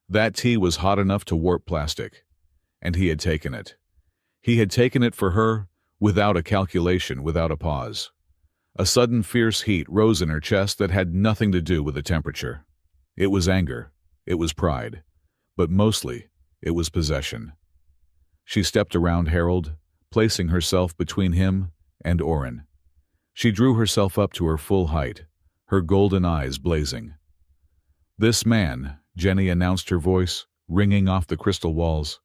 That tea was hot enough to warp plastic, and he had taken it. He had taken it for her, without a calculation, without a pause. A sudden fierce heat rose in her chest that had nothing to do with the temperature. It was anger, it was pride, but mostly it was possession. She stepped around Harold, placing herself between him and Oren. She drew herself up to her full height, her golden eyes blazing. "This man," Jenny announced, her voice ringing off the crystal walls,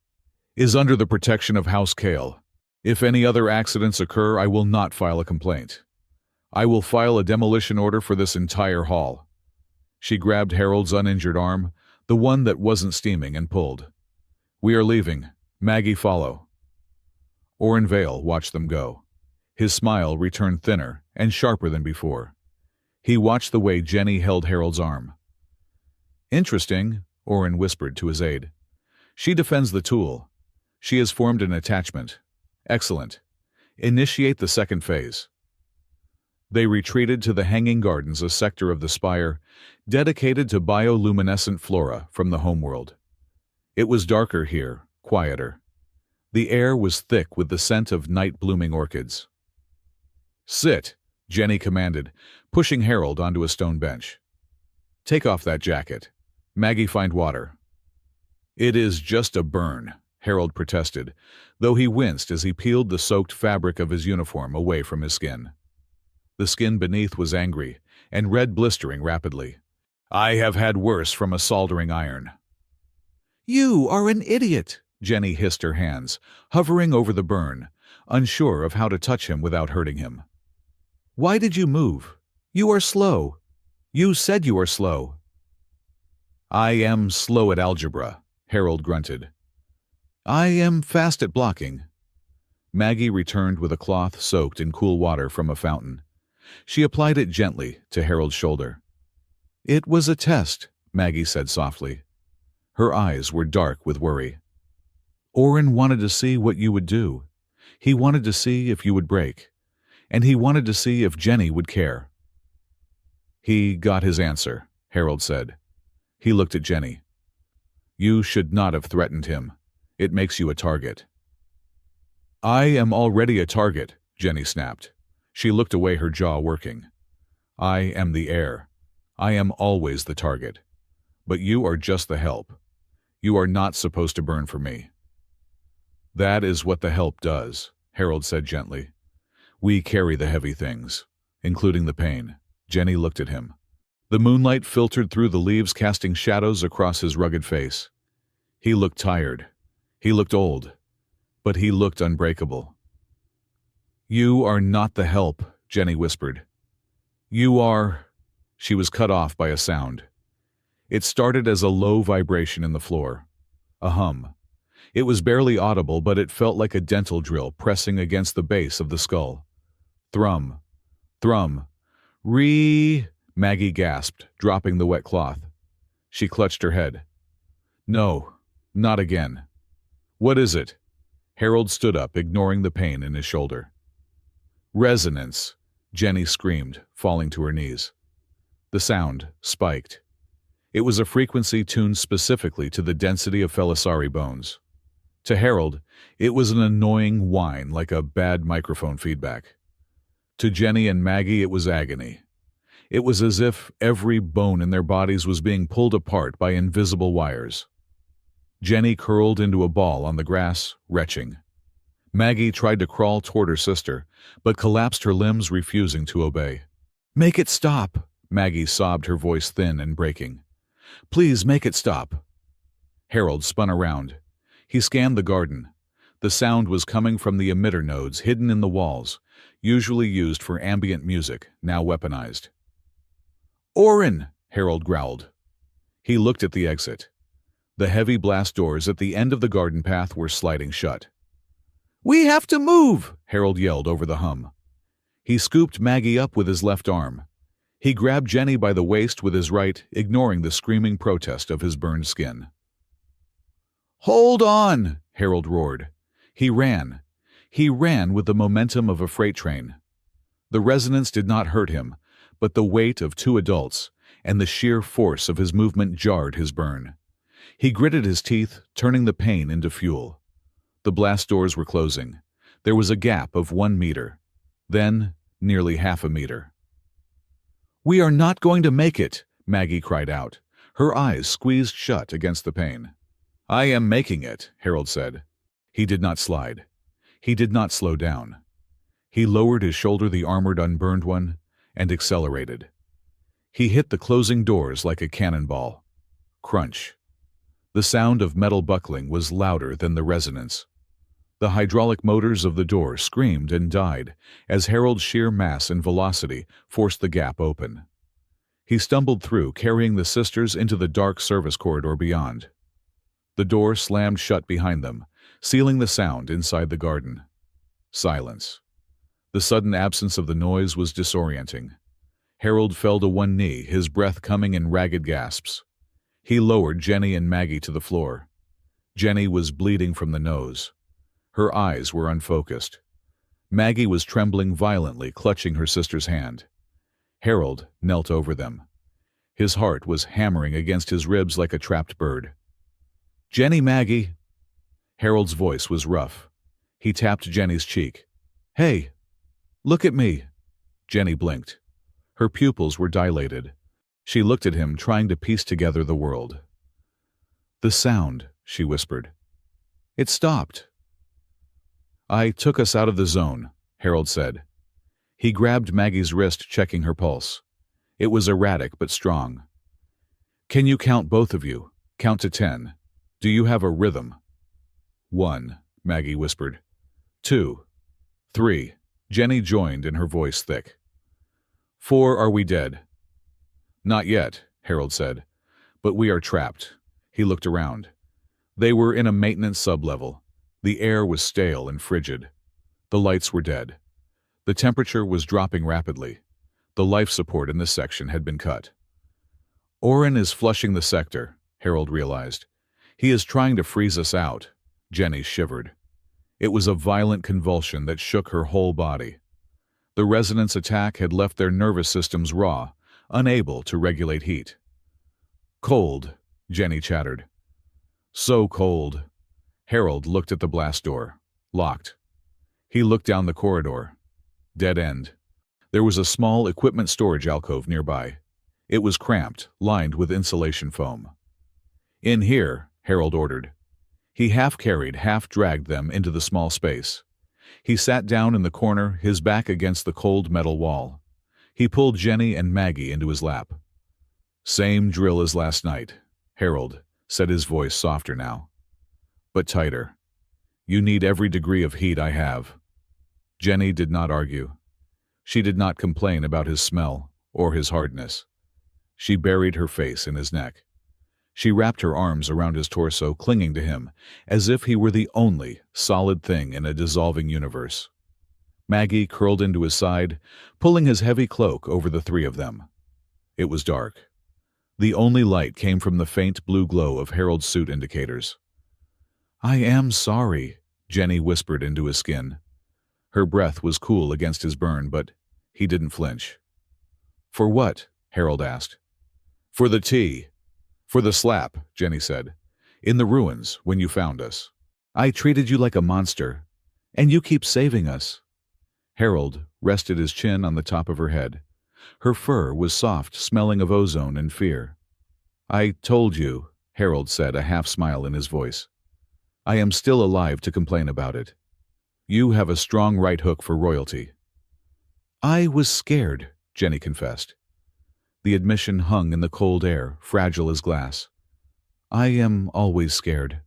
"is under the protection of House Kale. If any other accidents occur, I will not file a complaint. I will file a demolition order for this entire hall." She grabbed Harold's uninjured arm, the one that wasn't steaming, and pulled. "We are leaving. Maggie, follow." Oren Vale watched them go. His smile returned thinner and sharper than before. He watched the way Jenny held Harold's arm. "Interesting," Oren whispered to his aide. "She defends the tool. She has formed an attachment. Excellent. Initiate the second phase." They retreated to the Hanging Gardens, a sector of the spire dedicated to bioluminescent flora from the homeworld. It was darker here, quieter. The air was thick with the scent of night-blooming orchids. "Sit," Jenny commanded, pushing Harold onto a stone bench. "Take off that jacket. Maggie, find water." "It is just a burn," Harold protested, though he winced as he peeled the soaked fabric of his uniform away from his skin. The skin beneath was angry, and red, blistering rapidly. "I have had worse from a soldering iron." "You are an idiot," Jenny hissed, her hands hovering over the burn, unsure of how to touch him without hurting him. "Why did you move? You are slow. You said you are slow." "I am slow at algebra," Harold grunted. "I am fast at blocking." Maggie returned with a cloth soaked in cool water from a fountain. She applied it gently to Harold's shoulder. "It was a test," Maggie said softly. Her eyes were dark with worry. "Oren wanted to see what you would do. He wanted to see if you would break. And he wanted to see if Jenny would care." "He got his answer," Harold said. He looked at Jenny. You should not have threatened him. It makes you a target." "I am already a target," Jenny snapped. She looked away, her jaw working. "I am the heir. I am always the target. But you are just the help. You are not supposed to burn for me." "That is what the help does," Harold said gently. "We carry the heavy things, including the pain." Jenny looked at him. The moonlight filtered through the leaves, casting shadows across his rugged face. He looked tired. He looked old. But he looked unbreakable. "You are not the help," Jenny whispered. "You are—" She was cut off by a sound. It started as a low vibration in the floor. A hum. It was barely audible, but it felt like a dental drill pressing against the base of the skull. Thrum. Thrum. "Ree—" Maggie gasped, dropping the wet cloth. She clutched her head. "No, not again." "What is it?" Harold stood up, ignoring the pain in his shoulder. "Resonance," Jenny screamed, falling to her knees. The sound spiked. It was a frequency tuned specifically to the density of Felisari bones. To Harold, it was an annoying whine like a bad microphone feedback. To Jenny and Maggie, it was agony. It was as if every bone in their bodies was being pulled apart by invisible wires. Jenny curled into a ball on the grass, retching. Maggie tried to crawl toward her sister, but collapsed, her limbs refusing to obey. "Make it stop," Maggie sobbed, her voice thin and breaking. "Please make it stop." Harold spun around. He scanned the garden. The sound was coming from the emitter nodes hidden in the walls, usually used for ambient music, now weaponized. "Orin!" Harold growled. He looked at the exit. The heavy blast doors at the end of the garden path were sliding shut. "We have to move!" Harold yelled over the hum. He scooped Maggie up with his left arm. He grabbed Jenny by the waist with his right, ignoring the screaming protest of his burned skin. "Hold on!" Harold roared. He ran. He ran with the momentum of a freight train. The resonance did not hurt him, but the weight of two adults and the sheer force of his movement jarred his burn. He gritted his teeth, turning the pain into fuel. The blast doors were closing. There was a gap of 1 meter. Then, nearly half a meter. "We are not going to make it," Maggie cried out, her eyes squeezed shut against the pain. "I am making it," Harold said. He did not slide. He did not slow down. He lowered his shoulder, the armored unburned one, and accelerated. He hit the closing doors like a cannonball. Crunch. The sound of metal buckling was louder than the resonance. The hydraulic motors of the door screamed and died as Harold's sheer mass and velocity forced the gap open. He stumbled through, carrying the sisters into the dark service corridor beyond. The door slammed shut behind them, sealing the sound inside the garden. Silence. The sudden absence of the noise was disorienting. Harold fell to one knee, his breath coming in ragged gasps. He lowered Jenny and Maggie to the floor. Jenny was bleeding from the nose. Her eyes were unfocused. Maggie was trembling violently, clutching her sister's hand. Harold knelt over them. His heart was hammering against his ribs like a trapped bird. "Jenny, Maggie." Harold's voice was rough. He tapped Jenny's cheek. "Hey, look at me." Jenny blinked. Her pupils were dilated. She looked at him, trying to piece together the world. "The sound," she whispered. "It stopped." "I took us out of the zone," Harold said. He grabbed Maggie's wrist, checking her pulse. It was erratic but strong. "Can you count, both of you? Count to 10. Do you have a rhythm?" "1," Maggie whispered. 2. 3. Jenny joined, in her voice thick. 4, are we dead?" "Not yet," Harold said. "But we are trapped." He looked around. They were in a maintenance sublevel. The air was stale and frigid. The lights were dead. The temperature was dropping rapidly. The life support in this section had been cut. "Orin is flushing the sector," Harold realized. "He is trying to freeze us out." Jenny shivered. It was a violent convulsion that shook her whole body. The resonance attack had left their nervous systems raw, unable to regulate heat. "Cold," Jenny chattered. So cold. Harold looked at the blast door. Locked. He looked down the corridor. Dead end. There was a small equipment storage alcove nearby. It was cramped, lined with insulation foam. "In here," Harold ordered. He half-carried, half-dragged them into the small space. He sat down in the corner, his back against the cold metal wall. He pulled Jenny and Maggie into his lap. "Same drill as last night," Harold said, his voice softer now. "But tighter. You need every degree of heat I have." Jenny did not argue. She did not complain about his smell or his hardness. She buried her face in his neck. She wrapped her arms around his torso, clinging to him, as if he were the only solid thing in a dissolving universe. Maggie curled into his side, pulling his heavy cloak over the three of them. It was dark. The only light came from the faint blue glow of Harold's suit indicators. "I am sorry," Jenny whispered into his skin. Her breath was cool against his burn, but he didn't flinch. "For what?" Harold asked. "For the tea. For the slap," Jenny said. "In the ruins, when you found us. I treated you like a monster, and you keep saving us." Harold rested his chin on the top of her head. Her fur was soft, smelling of ozone and fear. "I told you," Harold said, a half-smile in his voice. "I am still alive to complain about it. You have a strong right hook for royalty." "I was scared," Jenny confessed. The admission hung in the cold air, fragile as glass. "I am always scared.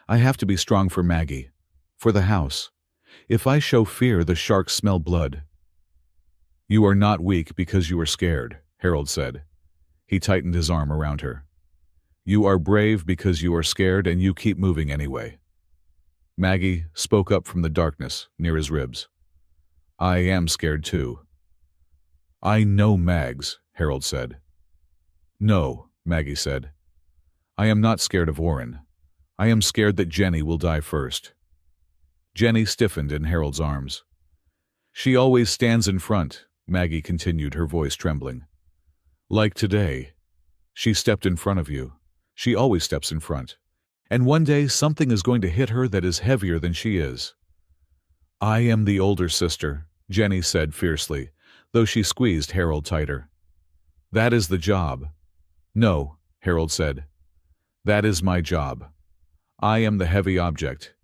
I have to be strong for Maggie, for the house. If I show fear, the sharks smell blood." "You are not weak because you are scared," Harold said. He tightened his arm around her. "You are brave because you are scared, and you keep moving anyway." Maggie spoke up from the darkness near his ribs. "I am scared too." "I know Mags," Harold said. "No," Maggie said. "I am not scared of Warren. I am scared that Jenny will die first." Jenny stiffened in Harold's arms. "She always stands in front," Maggie continued, her voice trembling. "Like today. She stepped in front of you. She always steps in front. And one day something is going to hit her that is heavier than she is." "I am the older sister," Jenny said fiercely, though she squeezed Harold tighter. "That is the job." "No," Harold said. "That is my job. I am the heavy object.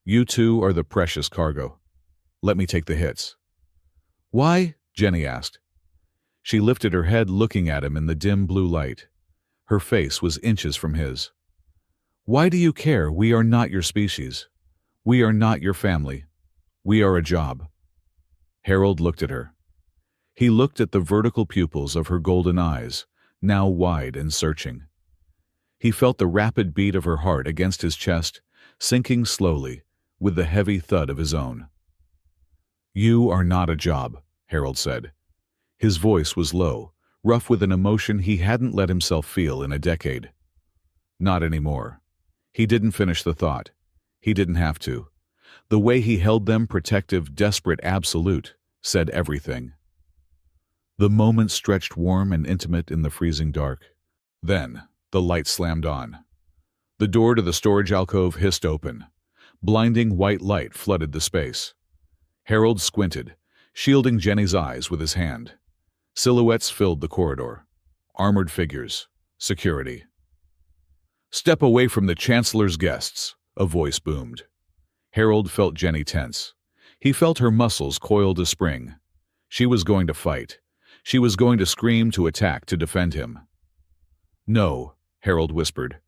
You two are the precious cargo. Let me take the hits." "Why?" Jenny asked. She lifted her head, looking at him in the dim blue light. Her face was inches from his. "Why do you care? We are not your species. We are not your family. We are a job." Harold looked at her. He looked at the vertical pupils of her golden eyes, now wide and searching. He felt the rapid beat of her heart against his chest, sinking slowly, with the heavy thud of his own. "You are not a job," Harold said. His voice was low, rough with an emotion he hadn't let himself feel in a decade. Not anymore. He didn't finish the thought. He didn't have to. The way he held them, protective, desperate, absolute, said everything. The moment stretched warm and intimate in the freezing dark. Then, the light slammed on. The door to the storage alcove hissed open. Blinding white light flooded the space. Harold squinted, shielding Jenny's eyes with his hand. Silhouettes filled the corridor. Armored figures. Security. "Step away from the Chancellor's guests," a voice boomed. Harold felt Jenny tense. He felt her muscles coil to spring. She was going to fight. She was going to scream, to attack, to defend him. "No," Harold whispered.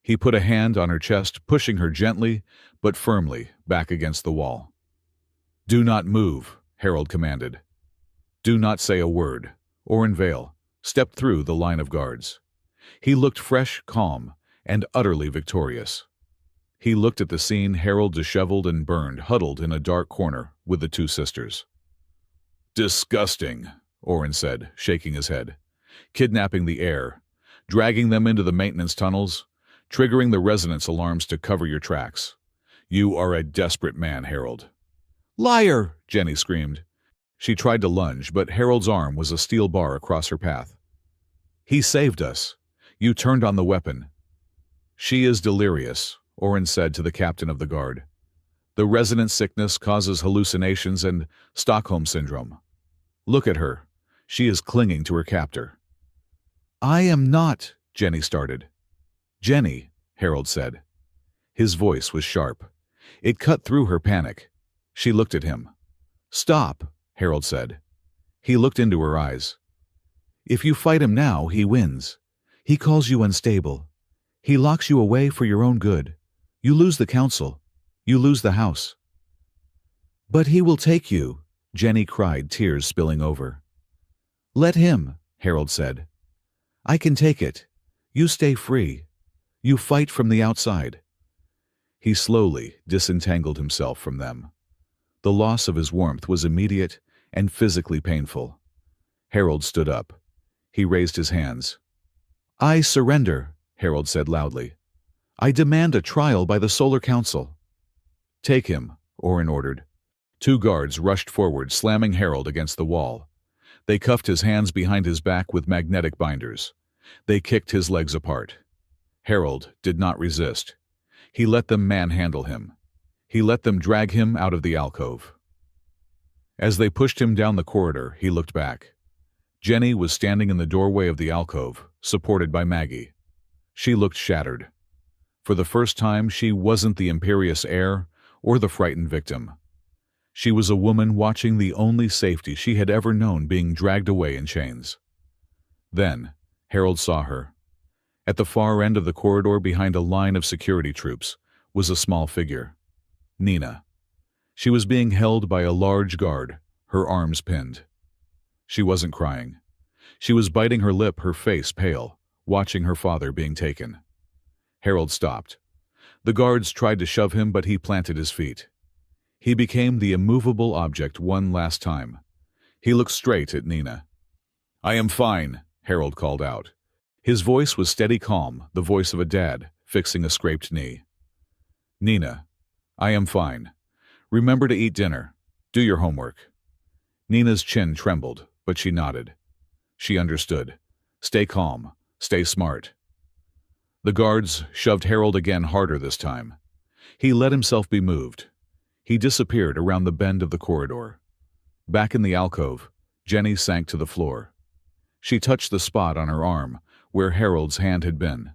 He put a hand on her chest, pushing her gently, but firmly, back against the wall. "Do not move," Harold commanded. "Do not say a word." Oren Vale stepped through the line of guards. He looked fresh, calm, and utterly victorious. He looked at the scene, Harold disheveled and burned, huddled in a dark corner with the two sisters. "Disgusting," Oren said, shaking his head. "Kidnapping the heir, dragging them into the maintenance tunnels, triggering the resonance alarms to cover your tracks. You are a desperate man, Harold." "Liar!" Jenny screamed. She tried to lunge, but Harold's arm was a steel bar across her path. "He saved us. You turned on the weapon." She is delirious, Oren said to the captain of the guard. The resonant sickness causes hallucinations and Stockholm syndrome. Look at her. She is clinging to her captor. I am not, Jenny started. Jenny, Harold said. His voice was sharp. It cut through her panic. She looked at him. Stop, Harold said. He looked into her eyes. If you fight him now, he wins. He calls you unstable. He locks you away for your own good. You lose the council. You lose the house. But he will take you, Jenny cried, tears spilling over. Let him, Harold said. I can take it. You stay free. You fight from the outside. He slowly disentangled himself from them. The loss of his warmth was immediate and physically painful. Harold stood up. He raised his hands. I surrender, Harold said loudly. I demand a trial by the Solar Council. Take him, Oren ordered. 2 guards rushed forward, slamming Harold against the wall. They cuffed his hands behind his back with magnetic binders. They kicked his legs apart. Harold did not resist. He let them manhandle him. He let them drag him out of the alcove. As they pushed him down the corridor, he looked back. Jenny was standing in the doorway of the alcove, supported by Maggie. She looked shattered. For the first time, she wasn't the imperious heir or the frightened victim. She was a woman watching the only safety she had ever known being dragged away in chains. Then, Harold saw her. At the far end of the corridor behind a line of security troops was a small figure. Nina. She was being held by a large guard, her arms pinned. She wasn't crying. She was biting her lip, her face pale, watching her father being taken. Harold stopped. The guards tried to shove him, but he planted his feet. He became the immovable object one last time. He looked straight at Nina. I am fine, Harold called out. His voice was steady calm, the voice of a dad fixing a scraped knee. Nina, I am fine. Remember to eat dinner. Do your homework. Nina's chin trembled, but she nodded. She understood. Stay calm. Stay smart. The guards shoved Harold again, harder this time. He let himself be moved. He disappeared around the bend of the corridor. Back in the alcove, Jenny sank to the floor. She touched the spot on her arm where Harold's hand had been.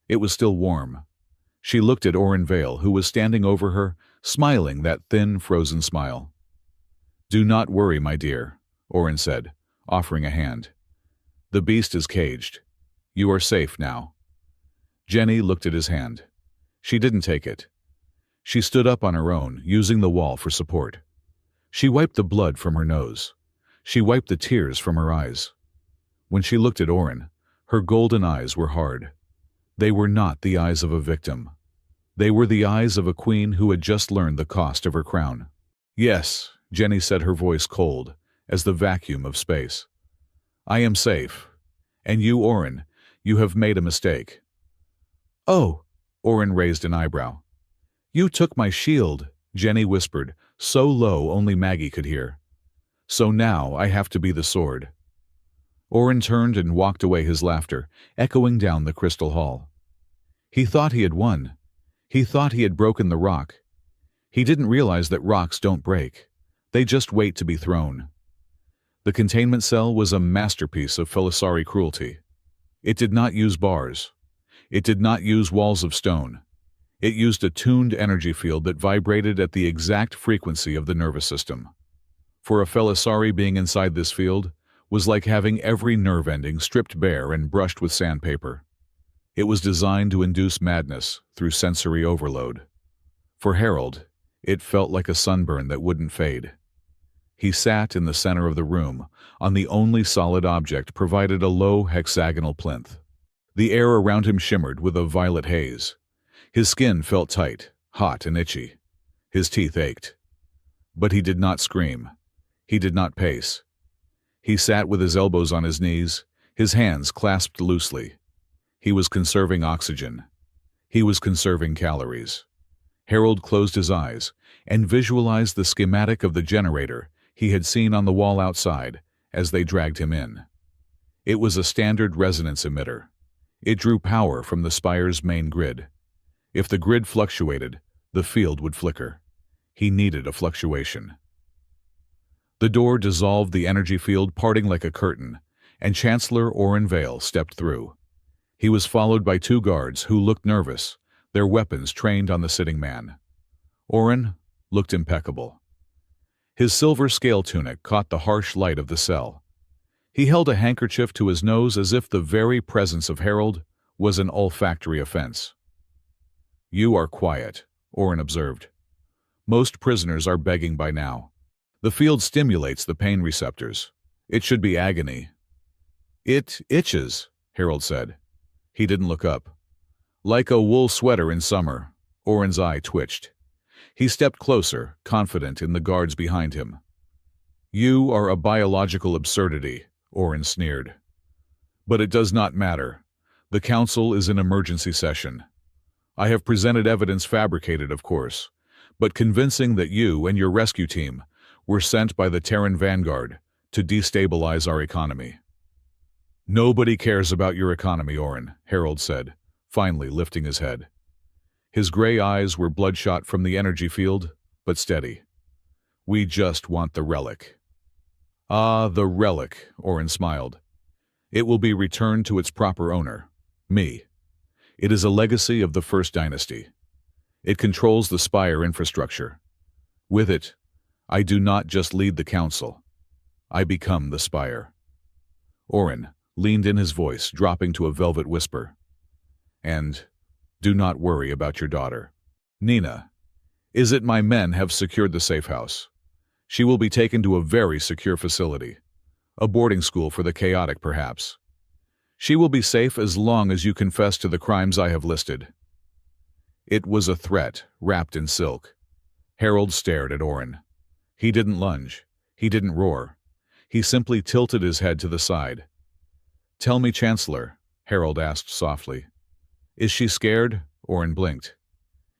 It was still warm. She looked at Oren Vale, who was standing over her, smiling that thin, frozen smile. Do not worry, my dear, Oren said, offering a hand. The beast is caged. You are safe now. Jenny looked at his hand. She didn't take it. She stood up on her own, using the wall for support. She wiped the blood from her nose. She wiped the tears from her eyes. When she looked at Oren, her golden eyes were hard. They were not the eyes of a victim. They were the eyes of a queen who had just learned the cost of her crown. Yes, Jenny said, her voice cold as the vacuum of space. I am safe. And you, Oren, you have made a mistake. Oh, Oren raised an eyebrow. You took my shield, Jenny whispered, so low only Maggie could hear. So now I have to be the sword. Oren turned and walked away, his laughter echoing down the crystal hall. He thought he had won. He thought he had broken the rock. He didn't realize that rocks don't break. They just wait to be thrown. The containment cell was a masterpiece of Felisari cruelty. It did not use bars. It did not use walls of stone. It used a tuned energy field that vibrated at the exact frequency of the nervous system. For a Felisari, being inside this field was like having every nerve ending stripped bare and brushed with sandpaper. It was designed to induce madness through sensory overload. For Harold, it felt like a sunburn that wouldn't fade. He sat in the center of the room, on the only solid object provided, a low hexagonal plinth. The air around him shimmered with a violet haze. His skin felt tight, hot and itchy. His teeth ached. But he did not scream. He did not pace. He sat with his elbows on his knees, his hands clasped loosely. He was conserving oxygen. He was conserving calories. Harold closed his eyes and visualized the schematic of the generator he had seen on the wall outside as they dragged him in. It was a standard resonance emitter. It drew power from the spire's main grid. If the grid fluctuated, the field would flicker. He needed a fluctuation. The door dissolved the energy field, parting like a curtain, and Chancellor Oren Vale stepped through. He was followed by 2 guards who looked nervous, their weapons trained on the sitting man. Oren looked impeccable. His silver scale tunic caught the harsh light of the cell. He held a handkerchief to his nose as if the very presence of Harold was an olfactory offense. "You are quiet," Oren observed. "Most prisoners are begging by now. The field stimulates the pain receptors. It should be agony." "It itches," Harold said. He didn't look up. "Like a wool sweater in summer." Oren's eye twitched. He stepped closer, confident in the guards behind him. "You are a biological absurdity," Oren sneered. "But it does not matter. The council is in emergency session. I have presented evidence, fabricated of course, but convincing, that you and your rescue team were sent by the Terran Vanguard to destabilize our economy." "Nobody cares about your economy, Oren," Harold said, finally lifting his head. His gray eyes were bloodshot from the energy field, but steady. "We just want the relic." "Ah, the relic," Oren smiled. "It will be returned to its proper owner, me. It is a legacy of the First Dynasty. It controls the Spire infrastructure. With it, I do not just lead the council. I become the Spire." Oren leaned in, his voice dropping to a velvet whisper. "And do not worry about your daughter. Nina, is it my men have secured the safe house? She will be taken to a very secure facility. A boarding school for the chaotic, perhaps. She will be safe as long as you confess to the crimes I have listed." It was a threat, wrapped in silk. Harold stared at Oren. He didn't lunge. He didn't roar. He simply tilted his head to the side. "Tell me, Chancellor," Harold asked softly. "Is she scared?" Oren blinked.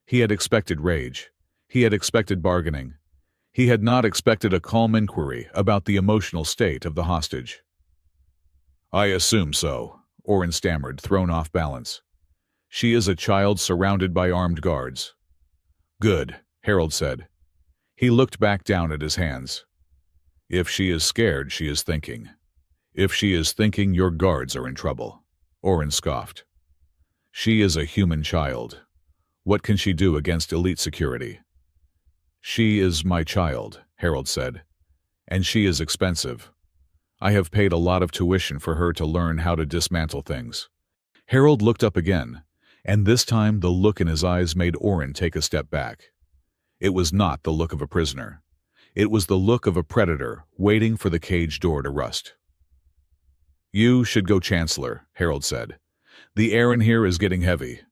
He had expected rage. He had expected bargaining. He had not expected a calm inquiry about the emotional state of the hostage. "I assume so," Oren stammered, thrown off balance. "She is a child surrounded by armed guards." "Good," Harold said. He looked back down at his hands. "If she is scared, she is thinking. If she is thinking, your guards are in trouble." Oren scoffed. "She is a human child. What can she do against elite security?" "She is my child," Harold said, "and she is expensive. I have paid a lot of tuition for her to learn how to dismantle things." Harold looked up again, and this time the look in his eyes made Oren take a step back. It was not the look of a prisoner. It was the look of a predator waiting for the cage door to rust. "You should go, Chancellor," Harold said. "The air in here is getting heavy."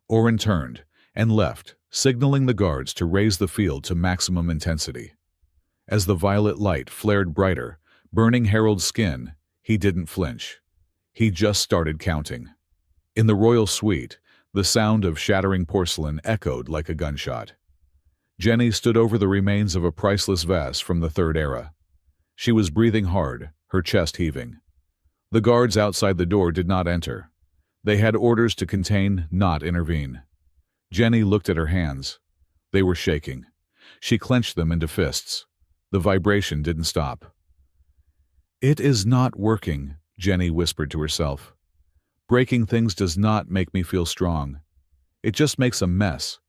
Oren turned and left, signaling the guards to raise the field to maximum intensity. As the violet light flared brighter, burning Harold's skin, he didn't flinch. He just started counting. In the royal suite, the sound of shattering porcelain echoed like a gunshot. Jenny stood over the remains of a priceless vase from the Third Era. She was breathing hard, her chest heaving. The guards outside the door did not enter. They had orders to contain, not intervene. Jenny looked at her hands. They were shaking. She clenched them into fists. The vibration didn't stop. "It is not working," Jenny whispered to herself. "Breaking things does not make me feel strong. It just makes a mess."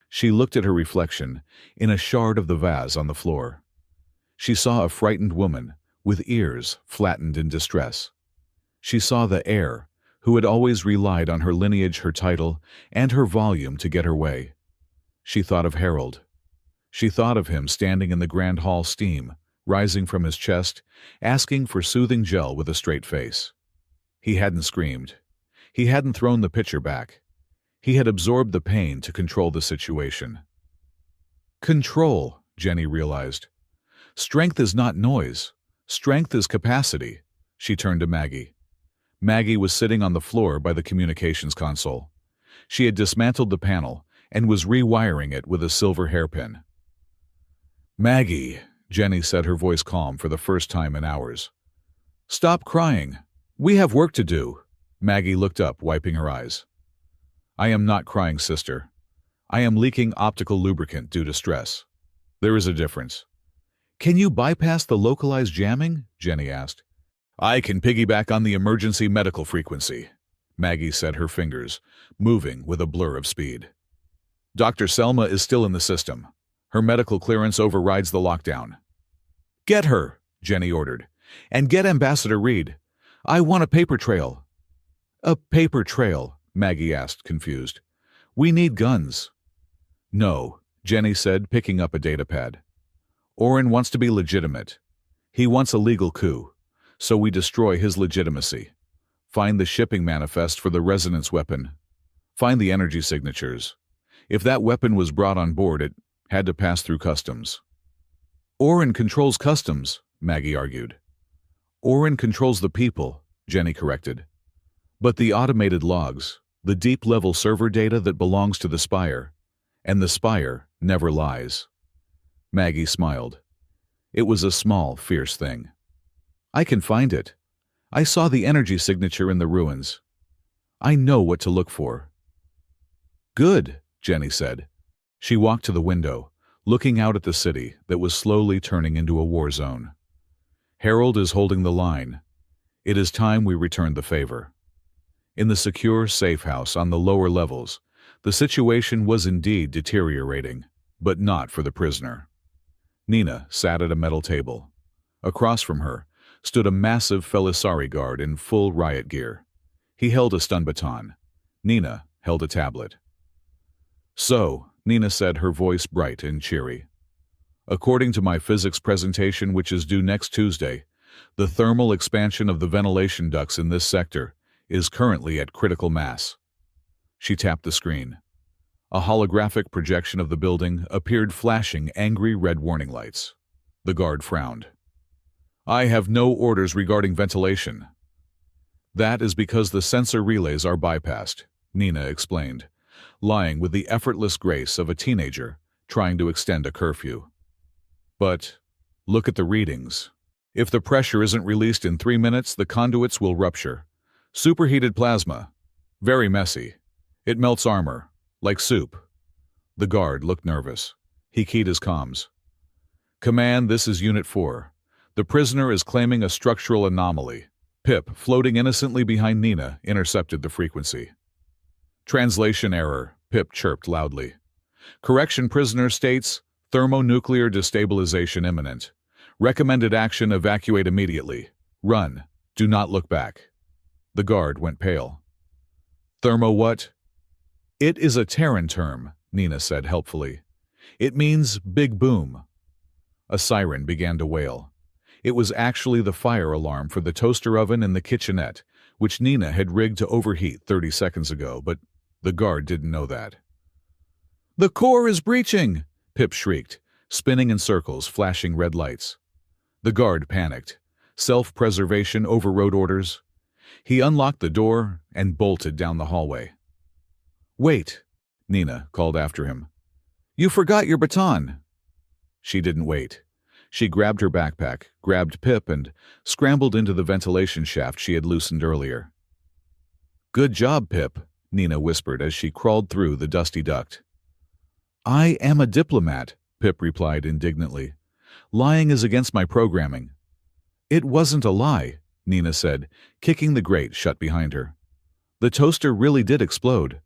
She looked at her reflection in a shard of the vase on the floor. She saw a frightened woman with ears flattened in distress. She saw the heir who had always relied on her lineage, her title, and her volume to get her way. She thought of Harold. She thought of him standing in the grand hall, steam rising from his chest, asking for soothing gel with a straight face. He hadn't screamed. He hadn't thrown the pitcher back. He had absorbed the pain to control the situation. Control, Jenny realized. Strength is not noise. Strength is capacity. She turned to Maggie. Maggie was sitting on the floor by the communications console. She had dismantled the panel and was rewiring it with a silver hairpin. "Maggie," Jenny said, her voice calm for the first time in hours. "Stop crying. We have work to do." Maggie looked up, wiping her eyes. I am not crying, sister. I am leaking optical lubricant due to stress. There is a difference. Can you bypass the localized jamming? Jenny asked. I can piggyback on the emergency medical frequency, Maggie said, her fingers moving with a blur of speed. Dr. Selma is still in the system. Her medical clearance overrides the lockdown. Get her, Jenny ordered. And get Ambassador Reed. I want a paper trail. A paper trail? Maggie asked, confused. We need guns. No, Jenny said, picking up a datapad. Oren wants to be legitimate. He wants a legal coup, so we destroy his legitimacy. Find the shipping manifest for the resonance weapon. Find the energy signatures. If that weapon was brought on board, it had to pass through customs. Oren controls customs, Maggie argued. Oren controls the people, Jenny corrected. But the automated logs, the deep-level server data that belongs to the Spire, and the Spire never lies. Maggie smiled. It was a small, fierce thing. I can find it. I saw the energy signature in the ruins. I know what to look for. Good, Jenny said. She walked to the window, looking out at the city that was slowly turning into a war zone. Harold is holding the line. It is time we returned the favor. In the secure, safe house on the lower levels, the situation was indeed deteriorating, but not for the prisoner. Nina sat at a metal table. Across from her stood a massive Felisari guard in full riot gear. He held a stun baton. Nina held a tablet. So, Nina said, her voice bright and cheery. According to my physics presentation, which is due next Tuesday, the thermal expansion of the ventilation ducts in this sector is currently at critical mass. She tapped the screen. A holographic projection of the building appeared, flashing angry red warning lights. The guard frowned. I have no orders regarding ventilation. That is because the sensor relays are bypassed, Nina explained, lying with the effortless grace of a teenager trying to extend a curfew. But look at the readings. If the pressure isn't released in 3 minutes, the conduits will rupture. Superheated plasma. Very messy. It melts armor, like soup. The guard looked nervous. He keyed his comms. Command, this is Unit 4. The prisoner is claiming a structural anomaly. Pip, floating innocently behind Nina, intercepted the frequency. Translation error, Pip chirped loudly. Correction, prisoner states, thermonuclear destabilization imminent. Recommended action, evacuate immediately. Run. Do not look back. The guard went pale. Thermo what? It is a Terran term, Nina said helpfully. It means big boom. A siren began to wail. It was actually the fire alarm for the toaster oven in the kitchenette, which Nina had rigged to overheat 30 seconds ago, but the guard didn't know that. The core is breaching, Pip shrieked, spinning in circles, flashing red lights. The guard panicked. Self-preservation overrode orders. He unlocked the door and bolted down the hallway. Wait, Nina called after him. You forgot your baton. She didn't wait. She grabbed her backpack, grabbed Pip, and scrambled into the ventilation shaft she had loosened earlier. Good job, Pip, Nina whispered as she crawled through the dusty duct. I am a diplomat, Pip replied indignantly. Lying is against my programming. It wasn't a lie, Nina said, kicking the grate shut behind her. The toaster really did explode.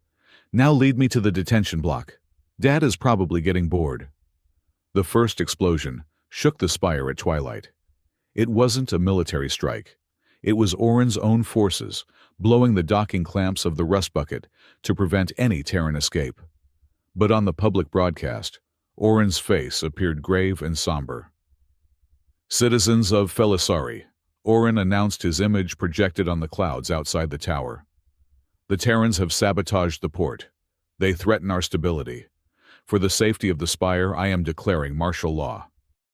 Now lead me to the detention block. Dad is probably getting bored. The first explosion shook the spire at twilight. It wasn't a military strike. It was Oren's own forces, blowing the docking clamps of the rust bucket to prevent any Terran escape. But on the public broadcast, Oren's face appeared grave and somber. Citizens of Felisari, Oren announced, his image projected on the clouds outside the tower. The Terrans have sabotaged the port. They threaten our stability. For the safety of the Spire, I am declaring martial law.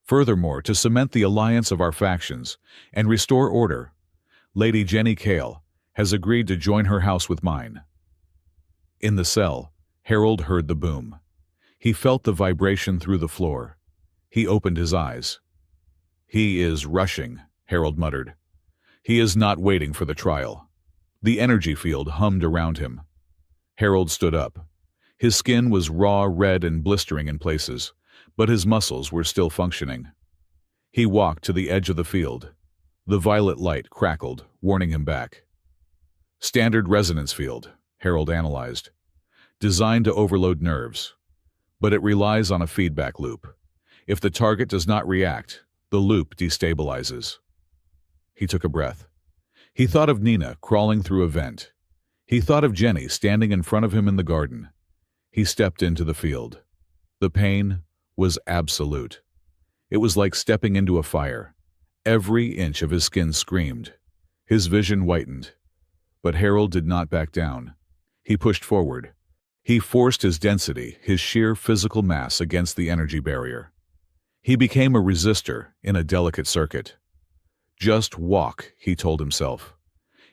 Furthermore, to cement the alliance of our factions and restore order, Lady Jenny Kale has agreed to join her house with mine. In the cell, Harold heard the boom. He felt the vibration through the floor. He opened his eyes. He is rushing, Harold muttered. He is not waiting for the trial. The energy field hummed around him. Harold stood up. His skin was raw, red, and blistering in places, but his muscles were still functioning. He walked to the edge of the field. The violet light crackled, warning him back. Standard resonance field, Harold analyzed. Designed to overload nerves. But it relies on a feedback loop. If the target does not react, the loop destabilizes. He took a breath. He thought of Nina crawling through a vent. He thought of Jenny standing in front of him in the garden. He stepped into the field. The pain was absolute. It was like stepping into a fire. Every inch of his skin screamed. His vision whitened. But Harold did not back down. He pushed forward. He forced his density, his sheer physical mass against the energy barrier. He became a resistor in a delicate circuit. Just walk, he told himself.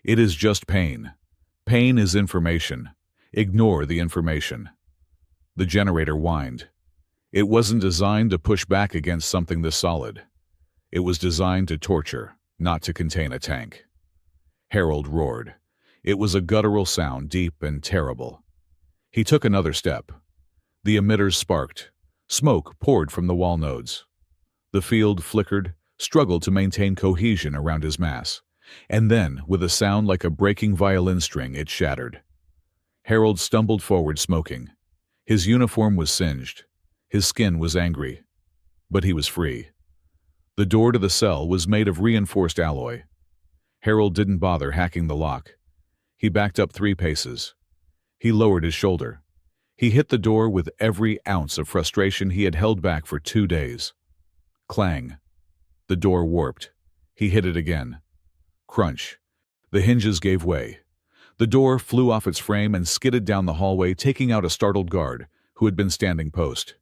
It is just pain. Pain is information. Ignore the information. The generator whined. It wasn't designed to push back against something this solid. It was designed to torture, not to contain a tank. Harold roared. It was a guttural sound, deep and terrible. He took another step. The emitters sparked. Smoke poured from the wall nodes. The field flickered, struggled to maintain cohesion around his mass, and then, with a sound like a breaking violin string, it shattered. Harold stumbled forward, smoking. His uniform was singed. His skin was angry. But he was free. The door to the cell was made of reinforced alloy. Harold didn't bother hacking the lock. He backed up 3 paces. He lowered his shoulder. He hit the door with every ounce of frustration he had held back for 2 days. Clang. The door warped. He hit it again. Crunch. The hinges gave way. The door flew off its frame and skidded down the hallway, taking out a startled guard who had been standing post.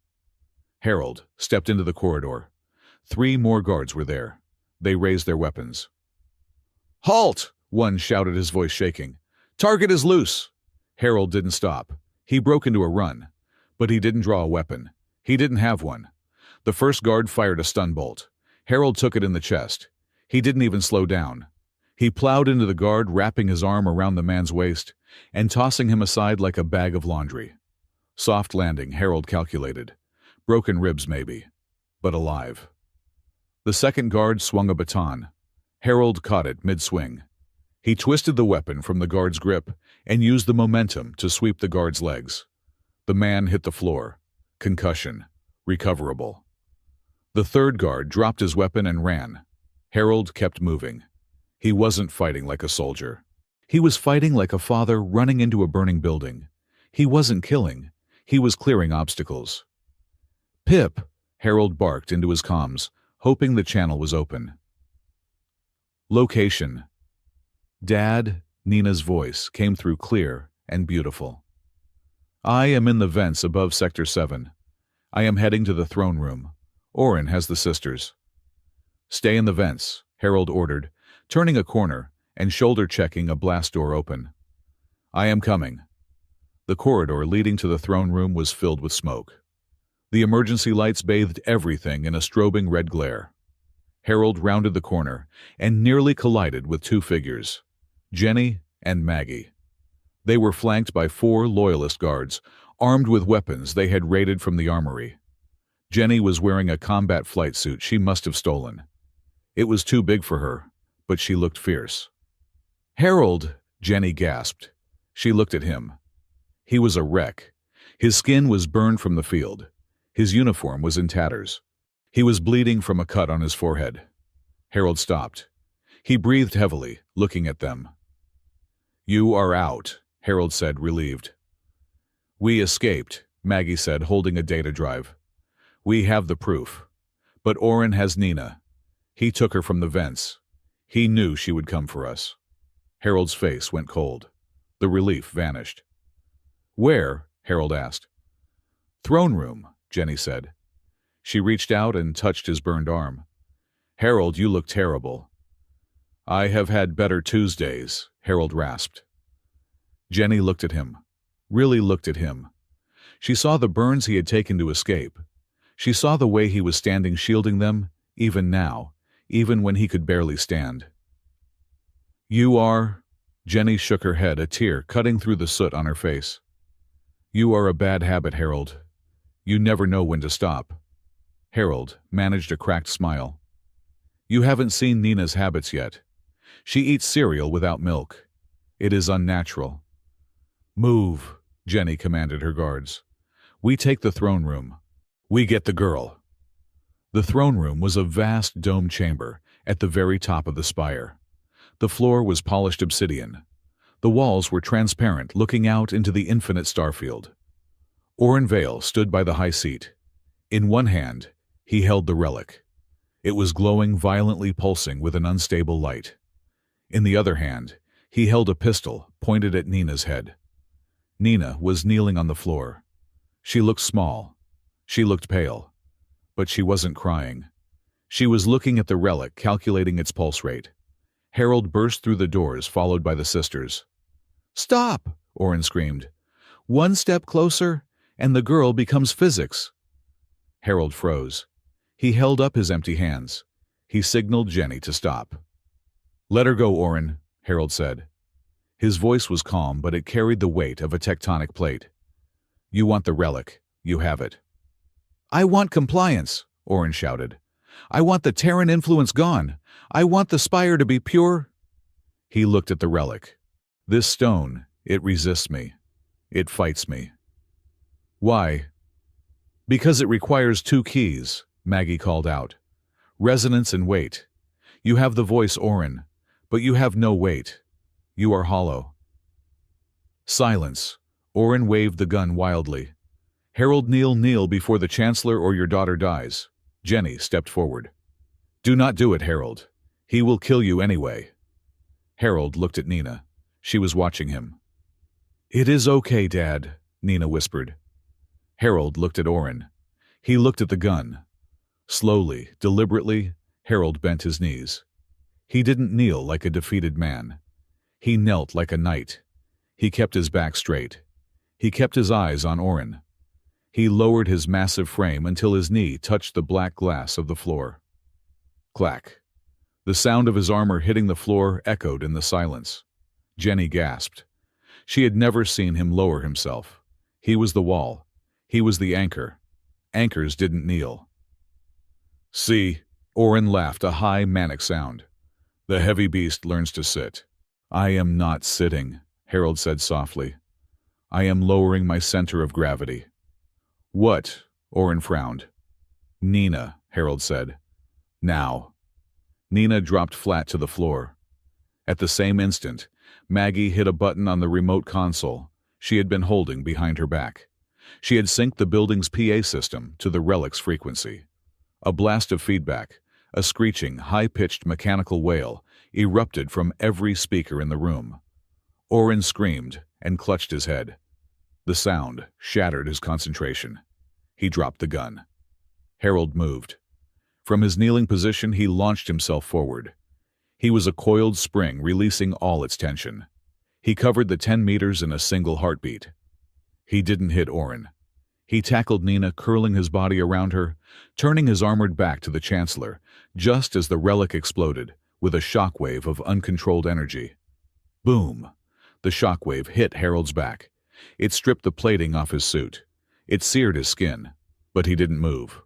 Harold stepped into the corridor. 3 more guards were there. They raised their weapons. "Halt!" one shouted, his voice shaking. "Target is loose!" Harold didn't stop. He broke into a run. But he didn't draw a weapon. He didn't have one. The first guard fired a stun bolt. Harold took it in the chest. He didn't even slow down. He plowed into the guard, wrapping his arm around the man's waist and tossing him aside like a bag of laundry. Soft landing, Harold calculated. Broken ribs, maybe. But alive. The second guard swung a baton. Harold caught it mid-swing. He twisted the weapon from the guard's grip and used the momentum to sweep the guard's legs. The man hit the floor. Concussion. Recoverable. The third guard dropped his weapon and ran. Harold kept moving. He wasn't fighting like a soldier. He was fighting like a father running into a burning building. He wasn't killing. He was clearing obstacles. "Pip!" Harold barked into his comms, hoping the channel was open. Location. "Dad," Nina's voice came through clear and beautiful. "I am in the vents above Sector 7. I am heading to the throne room. Oren has the sisters." "Stay in the vents," Harold ordered, turning a corner and shoulder-checking a blast door open. "I am coming." The corridor leading to the throne room was filled with smoke. The emergency lights bathed everything in a strobing red glare. Harold rounded the corner and nearly collided with 2 figures, Jenny and Maggie. They were flanked by 4 loyalist guards, armed with weapons they had raided from the armory. Jenny was wearing a combat flight suit she must have stolen. It was too big for her, but she looked fierce. "Harold!" Jenny gasped. She looked at him. He was a wreck. His skin was burned from the field. His uniform was in tatters. He was bleeding from a cut on his forehead. Harold stopped. He breathed heavily, looking at them. "You are out," Harold said, relieved. "We escaped," Maggie said, holding a data drive. "We have the proof. But Oren has Nina. He took her from the vents. He knew she would come for us." Harold's face went cold. The relief vanished. "Where?" Harold asked. "Throne room," Jenny said. She reached out and touched his burned arm. "Harold, you look terrible." "I have had better Tuesdays," Harold rasped. Jenny looked at him. Really looked at him. She saw the burns he had taken to escape. She saw the way he was standing shielding them, even now, even when he could barely stand. "You are..." Jenny shook her head, a tear cutting through the soot on her face. You are a bad habit, Harold. You never know when to stop. Harold managed a cracked smile. You haven't seen Nina's habits yet. She eats cereal without milk. It is unnatural. Move, Jenny commanded her guards. We take the throne room. We get the girl. The throne room was a vast dome chamber at the very top of the spire. The floor was polished obsidian. The walls were transparent, looking out into the infinite starfield. Oren Vale stood by the high seat. In one hand, he held the relic. It was glowing, violently pulsing with an unstable light. In the other hand, he held a pistol pointed at Nina's head. Nina was kneeling on the floor. She looked small. She looked pale. But she wasn't crying. She was looking at the relic, calculating its pulse rate. Harold burst through the doors, followed by the sisters. Stop! Oren screamed. One step closer, and the girl becomes physics. Harold froze. He held up his empty hands. He signaled Jenny to stop. Let her go, Oren, Harold said. His voice was calm, but it carried the weight of a tectonic plate. You want the relic. You have it. I want compliance, Oren shouted. I want the Terran influence gone. I want the spire to be pure. He looked at the relic. This stone, it resists me. It fights me. Why? Because it requires two keys, Maggie called out. Resonance and weight. You have the voice, Oren, but you have no weight. You are hollow. Silence. Oren waved the gun wildly. Harold, kneel before the Chancellor or your daughter dies. Jenny stepped forward. Do not do it, Harold. He will kill you anyway. Harold looked at Nina. She was watching him. It is okay, Dad, Nina whispered. Harold looked at Oren. He looked at the gun. Slowly, deliberately, Harold bent his knees. He didn't kneel like a defeated man. He knelt like a knight. He kept his back straight. He kept his eyes on Oren. He lowered his massive frame until his knee touched the black glass of the floor. Clack. The sound of his armor hitting the floor echoed in the silence. Jenny gasped. She had never seen him lower himself. He was the wall. He was the anchor. Anchors didn't kneel. See, Oren laughed, a high, manic sound. The heavy beast learns to sit. I am not sitting, Harold said softly. I am lowering my center of gravity. What? Oren frowned. Nina, Harold said. Now. Nina dropped flat to the floor. At the same instant, Maggie hit a button on the remote console she had been holding behind her back. She had synced the building's PA system to the relic's frequency. A blast of feedback, a screeching, high-pitched mechanical wail, erupted from every speaker in the room. Oren screamed and clutched his head. The sound shattered his concentration. He dropped the gun. Harold moved. From his kneeling position, he launched himself forward. He was a coiled spring, releasing all its tension. He covered the 10 meters in a single heartbeat. He didn't hit Oren. He tackled Nina, curling his body around her, turning his armored back to the Chancellor, just as the relic exploded, with a shockwave of uncontrolled energy. Boom! The shockwave hit Harold's back. It stripped the plating off his suit. It seared his skin, but he didn't move.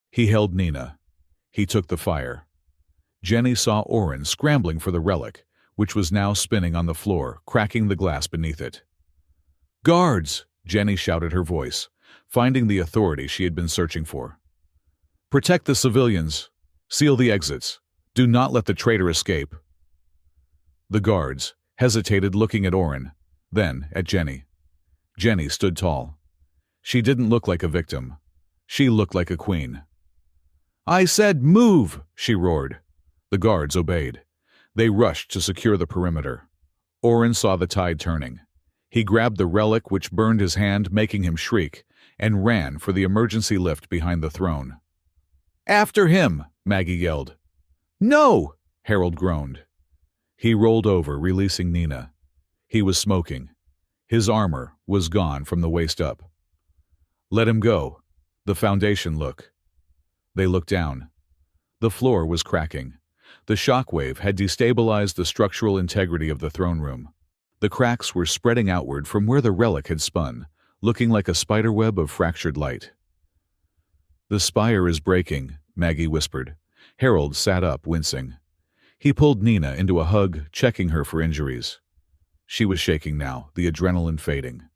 He held Nina. He took the fire. Jenny saw Oren scrambling for the relic, which was now spinning on the floor, cracking the glass beneath it. Guards! Jenny shouted, her voice, finding the authority she had been searching for. Protect the civilians. Seal the exits. Do not let the traitor escape. The guards hesitated, looking at Oren, then at Jenny. Jenny stood tall. She didn't look like a victim. She looked like a queen. I said move, she roared. The guards obeyed. They rushed to secure the perimeter. Oren saw the tide turning. He grabbed the relic, which burned his hand, making him shriek, and ran for the emergency lift behind the throne. After him, Maggie yelled. No, Harold groaned. He rolled over, releasing Nina. He was smoking. His armor was gone from the waist up. Let him go. The Foundation look. They looked down. The floor was cracking. The shockwave had destabilized the structural integrity of the throne room. The cracks were spreading outward from where the relic had spun, looking like a spiderweb of fractured light. "The spire is breaking," Maggie whispered. Harold sat up, wincing. He pulled Nina into a hug, checking her for injuries. She was shaking now, the adrenaline fading.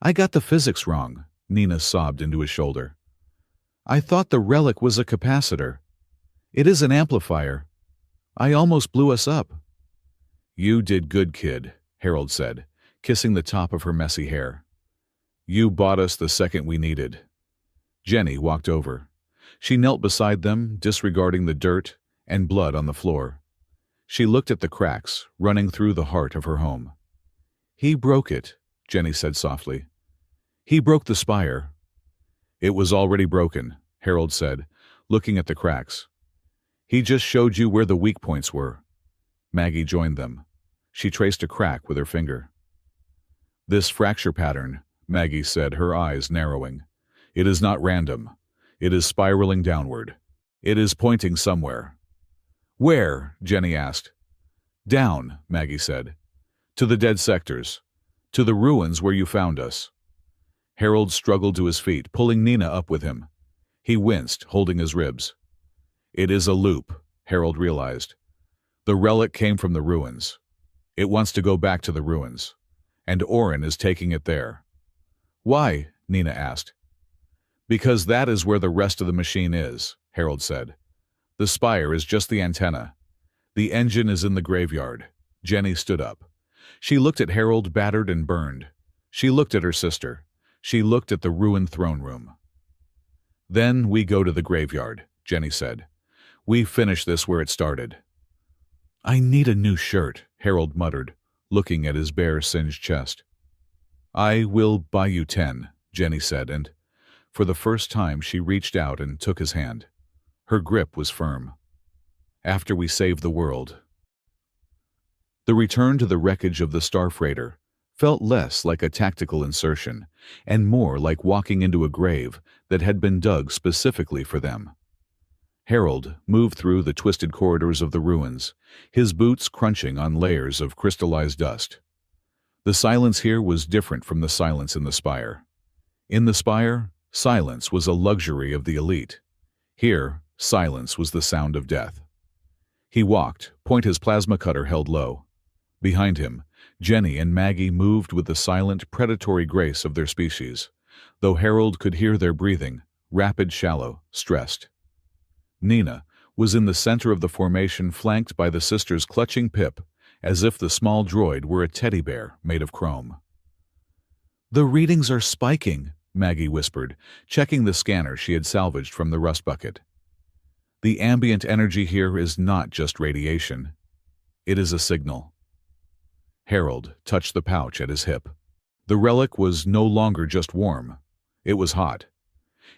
"I got the physics wrong," Nina sobbed into his shoulder. "I thought the relic was a capacitor. It is an amplifier. I almost blew us up." "You did good, kid," Harold said, kissing the top of her messy hair. "You bought us the second we needed." Jenny walked over. She knelt beside them, disregarding the dirt and blood on the floor. She looked at the cracks running through the heart of her home. "He broke it," Jenny said softly. "He broke the spire." "It was already broken," Harold said, looking at the cracks. "He just showed you where the weak points were." Maggie joined them. She traced a crack with her finger. "This fracture pattern," Maggie said, her eyes narrowing. "It is not random. It is spiraling downward. It is pointing somewhere." "Where?" Jenny asked. "Down," Maggie said. "To the dead sectors. To the ruins where you found us." Harold struggled to his feet, pulling Nina up with him. He winced, holding his ribs. "It is a loop," Harold realized. "The relic came from the ruins. It wants to go back to the ruins. And Orin is taking it there." "Why?" Nina asked. "Because that is where the rest of the machine is," Harold said. "The spire is just the antenna. The engine is in the graveyard." Jenny stood up. She looked at Harold, battered and burned. She looked at her sister. She looked at the ruined throne room. "Then we go to the graveyard," Jenny said. "We finish this where it started." "I need a new shirt," Harold muttered, looking at his bare, singed chest. "I will buy you 10, Jenny said, and for the first time she reached out and took his hand. Her grip was firm. "After we save the world." The return to the wreckage of the Star Freighter felt less like a tactical insertion and more like walking into a grave that had been dug specifically for them. Harold moved through the twisted corridors of the ruins, his boots crunching on layers of crystallized dust. The silence here was different from the silence in the spire. In the spire, silence was a luxury of the elite. Here, silence was the sound of death. He walked, his plasma cutter held low. Behind him, Jenny and Maggie moved with the silent, predatory grace of their species, though Harold could hear their breathing, rapid, shallow, stressed. Nina was in the center of the formation, flanked by the sisters clutching Pip, as if the small droid were a teddy bear made of chrome. "The readings are spiking," Maggie whispered, checking the scanner she had salvaged from the rust bucket. "The ambient energy here is not just radiation. It is a signal." Harold touched the pouch at his hip. The relic was no longer just warm. It was hot.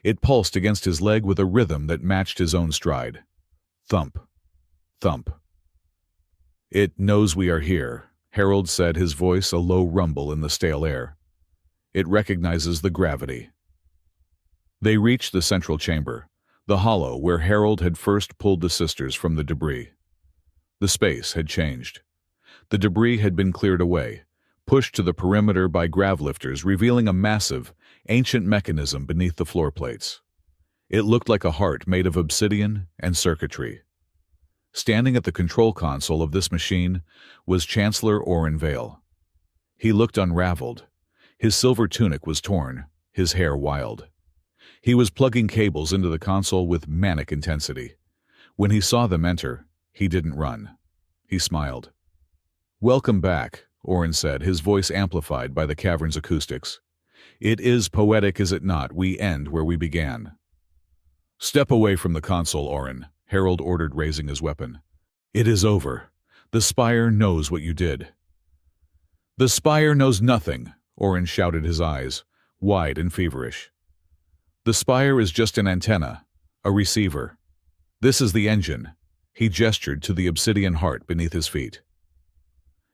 It pulsed against his leg with a rhythm that matched his own stride. Thump. Thump. "It knows we are here," Harold said, his voice a low rumble in the stale air. "It recognizes the gravity." They reached the central chamber, the hollow where Harold had first pulled the sisters from the debris. The space had changed. The debris had been cleared away, pushed to the perimeter by gravelifters, revealing a massive, ancient mechanism beneath the floor plates. It looked like a heart made of obsidian and circuitry. Standing at the control console of this machine was Chancellor Orin Vale. He looked unraveled. His silver tunic was torn, his hair wild. He was plugging cables into the console with manic intensity. When he saw them enter, he didn't run. He smiled. "Welcome back," Orin said, his voice amplified by the cavern's acoustics. "It is poetic, is it not? We end where we began." "Step away from the console, Orin," Harold ordered, raising his weapon. "It is over. The Spire knows what you did." "The Spire knows nothing," Orin shouted, his eyes wide and feverish. "The Spire is just an antenna, a receiver. This is the engine." He gestured to the obsidian heart beneath his feet.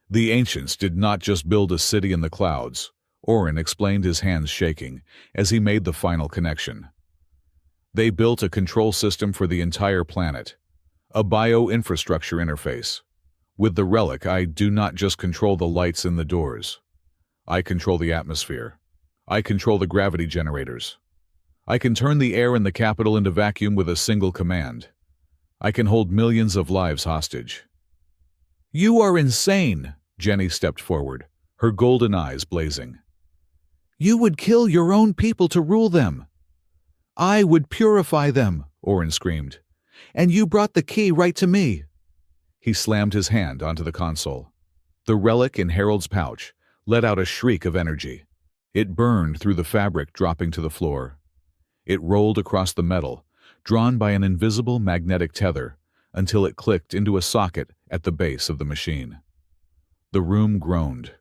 "The ancients did not just build a city in the clouds," Orin explained, his hands shaking, as he made the final connection. "They built a control system for the entire planet, a bio-infrastructure interface. With the relic, I do not just control the lights in the doors. I control the atmosphere. I control the gravity generators. I can turn the air in the capital into vacuum with a single command. I can hold millions of lives hostage. You are insane, Jenny stepped forward, her golden eyes blazing. You would kill your own people to rule them. I would purify them, Orin screamed. And you brought the key right to me. He slammed his hand onto the console. The relic in Harold's pouch let out a shriek of energy. It burned through the fabric, dropping to the floor. It rolled across the metal, drawn by an invisible magnetic tether, until it clicked into a socket at the base of the machine. The room groaned.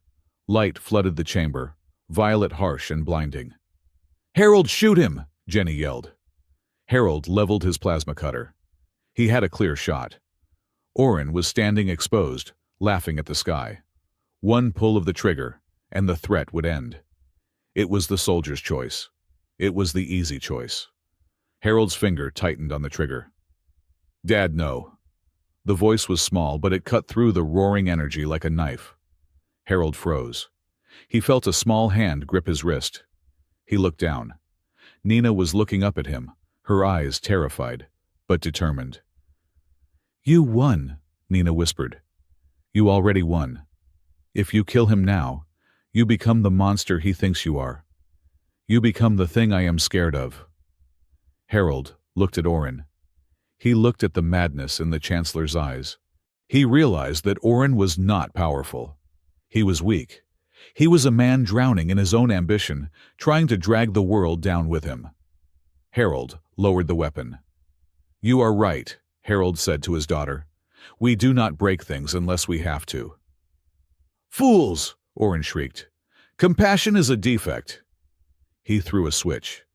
Light flooded the chamber, violet, harsh, and blinding. Harold, shoot him! Jenny yelled. Harold leveled his plasma cutter. He had a clear shot. Orin was standing exposed, laughing at the sky. One pull of the trigger, and the threat would end. It was the soldier's choice. It was the easy choice. Harold's finger tightened on the trigger. Dad, no. The voice was small, but it cut through the roaring energy like a knife. Harold froze. He felt a small hand grip his wrist. He looked down. Nina was looking up at him, her eyes terrified, but determined. You won, Nina whispered. You already won. If you kill him now, you become the monster he thinks you are. You become the thing I am scared of. Harold looked at Orin. He looked at the madness in the Chancellor's eyes. He realized that Orin was not powerful. He was weak. He was a man drowning in his own ambition, trying to drag the world down with him. Harold lowered the weapon. You are right, Harold said to his daughter. We do not break things unless we have to. Fools! Orin shrieked. Compassion is a defect. He threw a switch.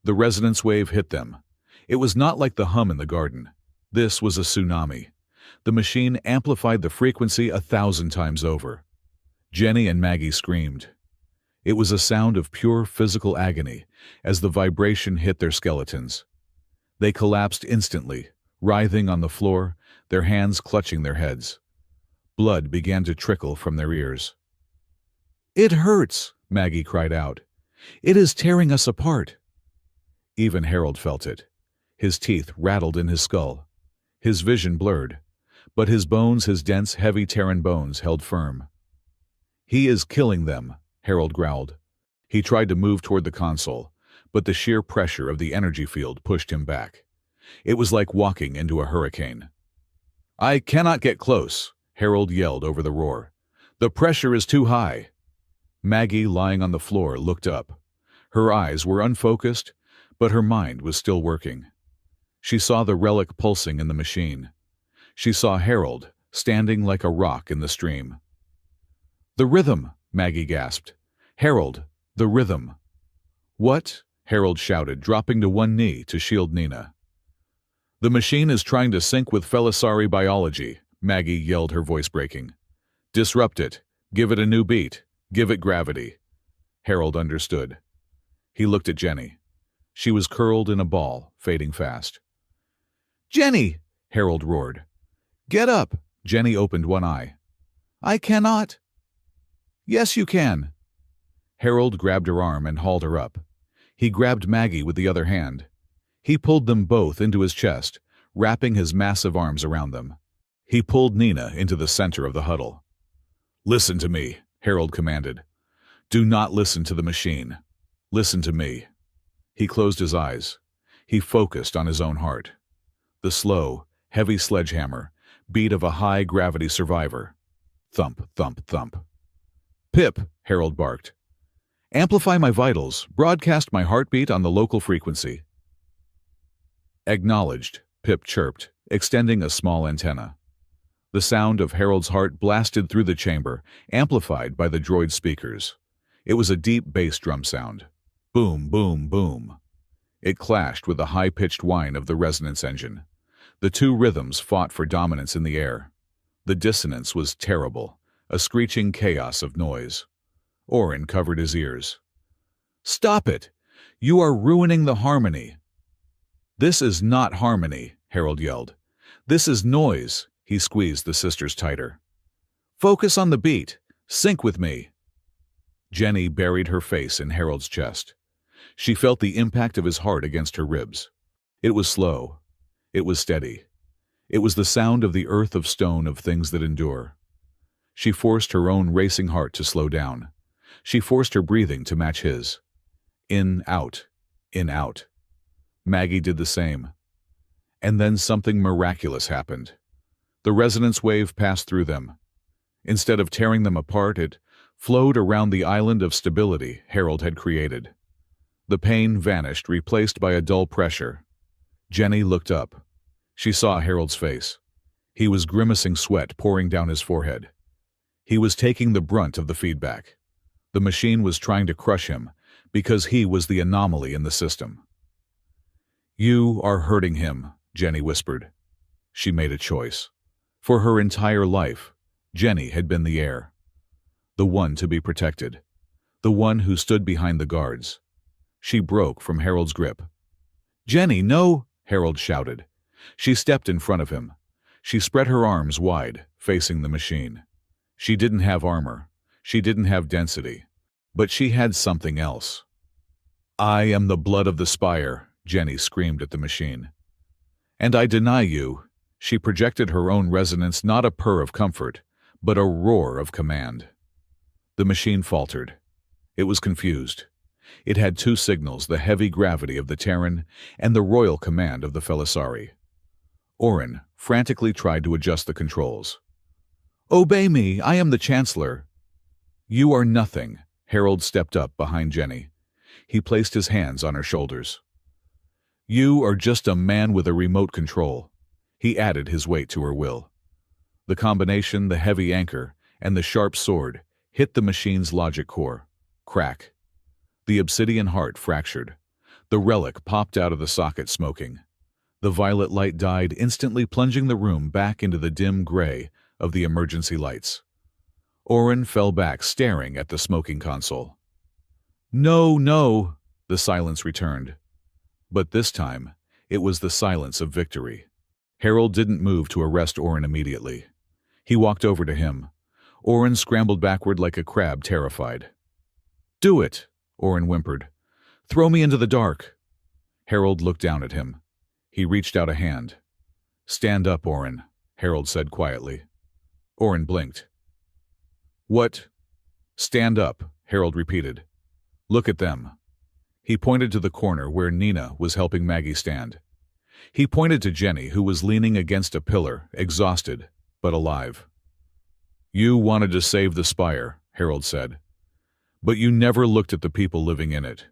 The resonance wave hit them. It was not like the hum in the garden. This was a tsunami. The machine amplified the frequency 1,000 times over. Jenny and Maggie screamed. It was a sound of pure physical agony as the vibration hit their skeletons. They collapsed instantly, writhing on the floor, their hands clutching their heads. Blood began to trickle from their ears. It hurts, Maggie cried out. It is tearing us apart. Even Harold felt it. His teeth rattled in his skull. His vision blurred, but his bones, his dense, heavy Terran bones, held firm. He is killing them, Harold growled. He tried to move toward the console, but the sheer pressure of the energy field pushed him back. It was like walking into a hurricane. I cannot get close, Harold yelled over the roar. The pressure is too high. Maggie, lying on the floor, looked up. Her eyes were unfocused, but her mind was still working. She saw the relic pulsing in the machine. She saw Harold, standing like a rock in the stream. The rhythm, Maggie gasped. Harold, the rhythm. What? Harold shouted, dropping to one knee to shield Nina. The machine is trying to sync with Felisari biology, Maggie yelled, her voice breaking. Disrupt it. Give it a new beat. Give it gravity. Harold understood. He looked at Jenny. She was curled in a ball, fading fast. Jenny! Harold roared. Get up! Jenny opened one eye. I cannot. Yes, you can. Harold grabbed her arm and hauled her up. He grabbed Maggie with the other hand. He pulled them both into his chest, wrapping his massive arms around them. He pulled Nina into the center of the huddle. Listen to me, Harold commanded. Do not listen to the machine. Listen to me. He closed his eyes. He focused on his own heart. The slow, heavy sledgehammer, beat of a high-gravity survivor. Thump, thump, thump. Pip, Harold barked. Amplify my vitals, broadcast my heartbeat on the local frequency. Acknowledged, Pip chirped, extending a small antenna. The sound of Harold's heart blasted through the chamber, amplified by the droid's speakers. It was a deep bass drum sound. Boom, boom, boom. It clashed with the high-pitched whine of the resonance engine. The two rhythms fought for dominance in the air. The dissonance was terrible, a screeching chaos of noise. Orin covered his ears. Stop it! You are ruining the harmony. This is not harmony, Harold yelled. This is noise. He squeezed the sisters tighter. Focus on the beat. Sync with me. Jenny buried her face in Harold's chest. She felt the impact of his heart against her ribs. It was slow. It was steady. It was the sound of the earth of stone of things that endure. She forced her own racing heart to slow down. She forced her breathing to match his. In, out. In, out. Maggie did the same. And then something miraculous happened. The resonance wave passed through them. Instead of tearing them apart, it flowed around the island of stability Harold had created. The pain vanished, replaced by a dull pressure. Jenny looked up. She saw Harold's face. He was grimacing, sweat pouring down his forehead. He was taking the brunt of the feedback. The machine was trying to crush him because he was the anomaly in the system. "You are hurting him," Jenny whispered. She made a choice. For her entire life, Jenny had been the heir. The one to be protected. The one who stood behind the guards. She broke from Harold's grip. "Jenny, no!" Harold shouted. She stepped in front of him. She spread her arms wide, facing the machine. She didn't have armor. She didn't have density. But she had something else. "I am the blood of the spire," Jenny screamed at the machine. "And I deny you." She projected her own resonance, not a purr of comfort, but a roar of command. The machine faltered. It was confused. It had two signals, the heavy gravity of the Terran and the royal command of the Felisari. Orin frantically tried to adjust the controls. "Obey me, I am the Chancellor." "You are nothing." Harold stepped up behind Jenny. He placed his hands on her shoulders. "You are just a man with a remote control." He added his weight to her will. The combination, the heavy anchor, and the sharp sword, hit the machine's logic core. Crack. The obsidian heart fractured. The relic popped out of the socket, smoking. The violet light died, instantly plunging the room back into the dim gray of the emergency lights. Orin fell back, staring at the smoking console. "No, no!" The silence returned. But this time, it was the silence of victory. Harold didn't move to arrest Orin immediately. He walked over to him. Orin scrambled backward like a crab, terrified. "Do it," Orin whimpered. "Throw me into the dark." Harold looked down at him. He reached out a hand. "Stand up, Orin," Harold said quietly. Orin blinked. "What?" "Stand up," Harold repeated. "Look at them." He pointed to the corner where Nina was helping Maggie stand. He pointed to Jenny, who was leaning against a pillar, exhausted, but alive. "You wanted to save the spire," Harold said. "But you never looked at the people living in it.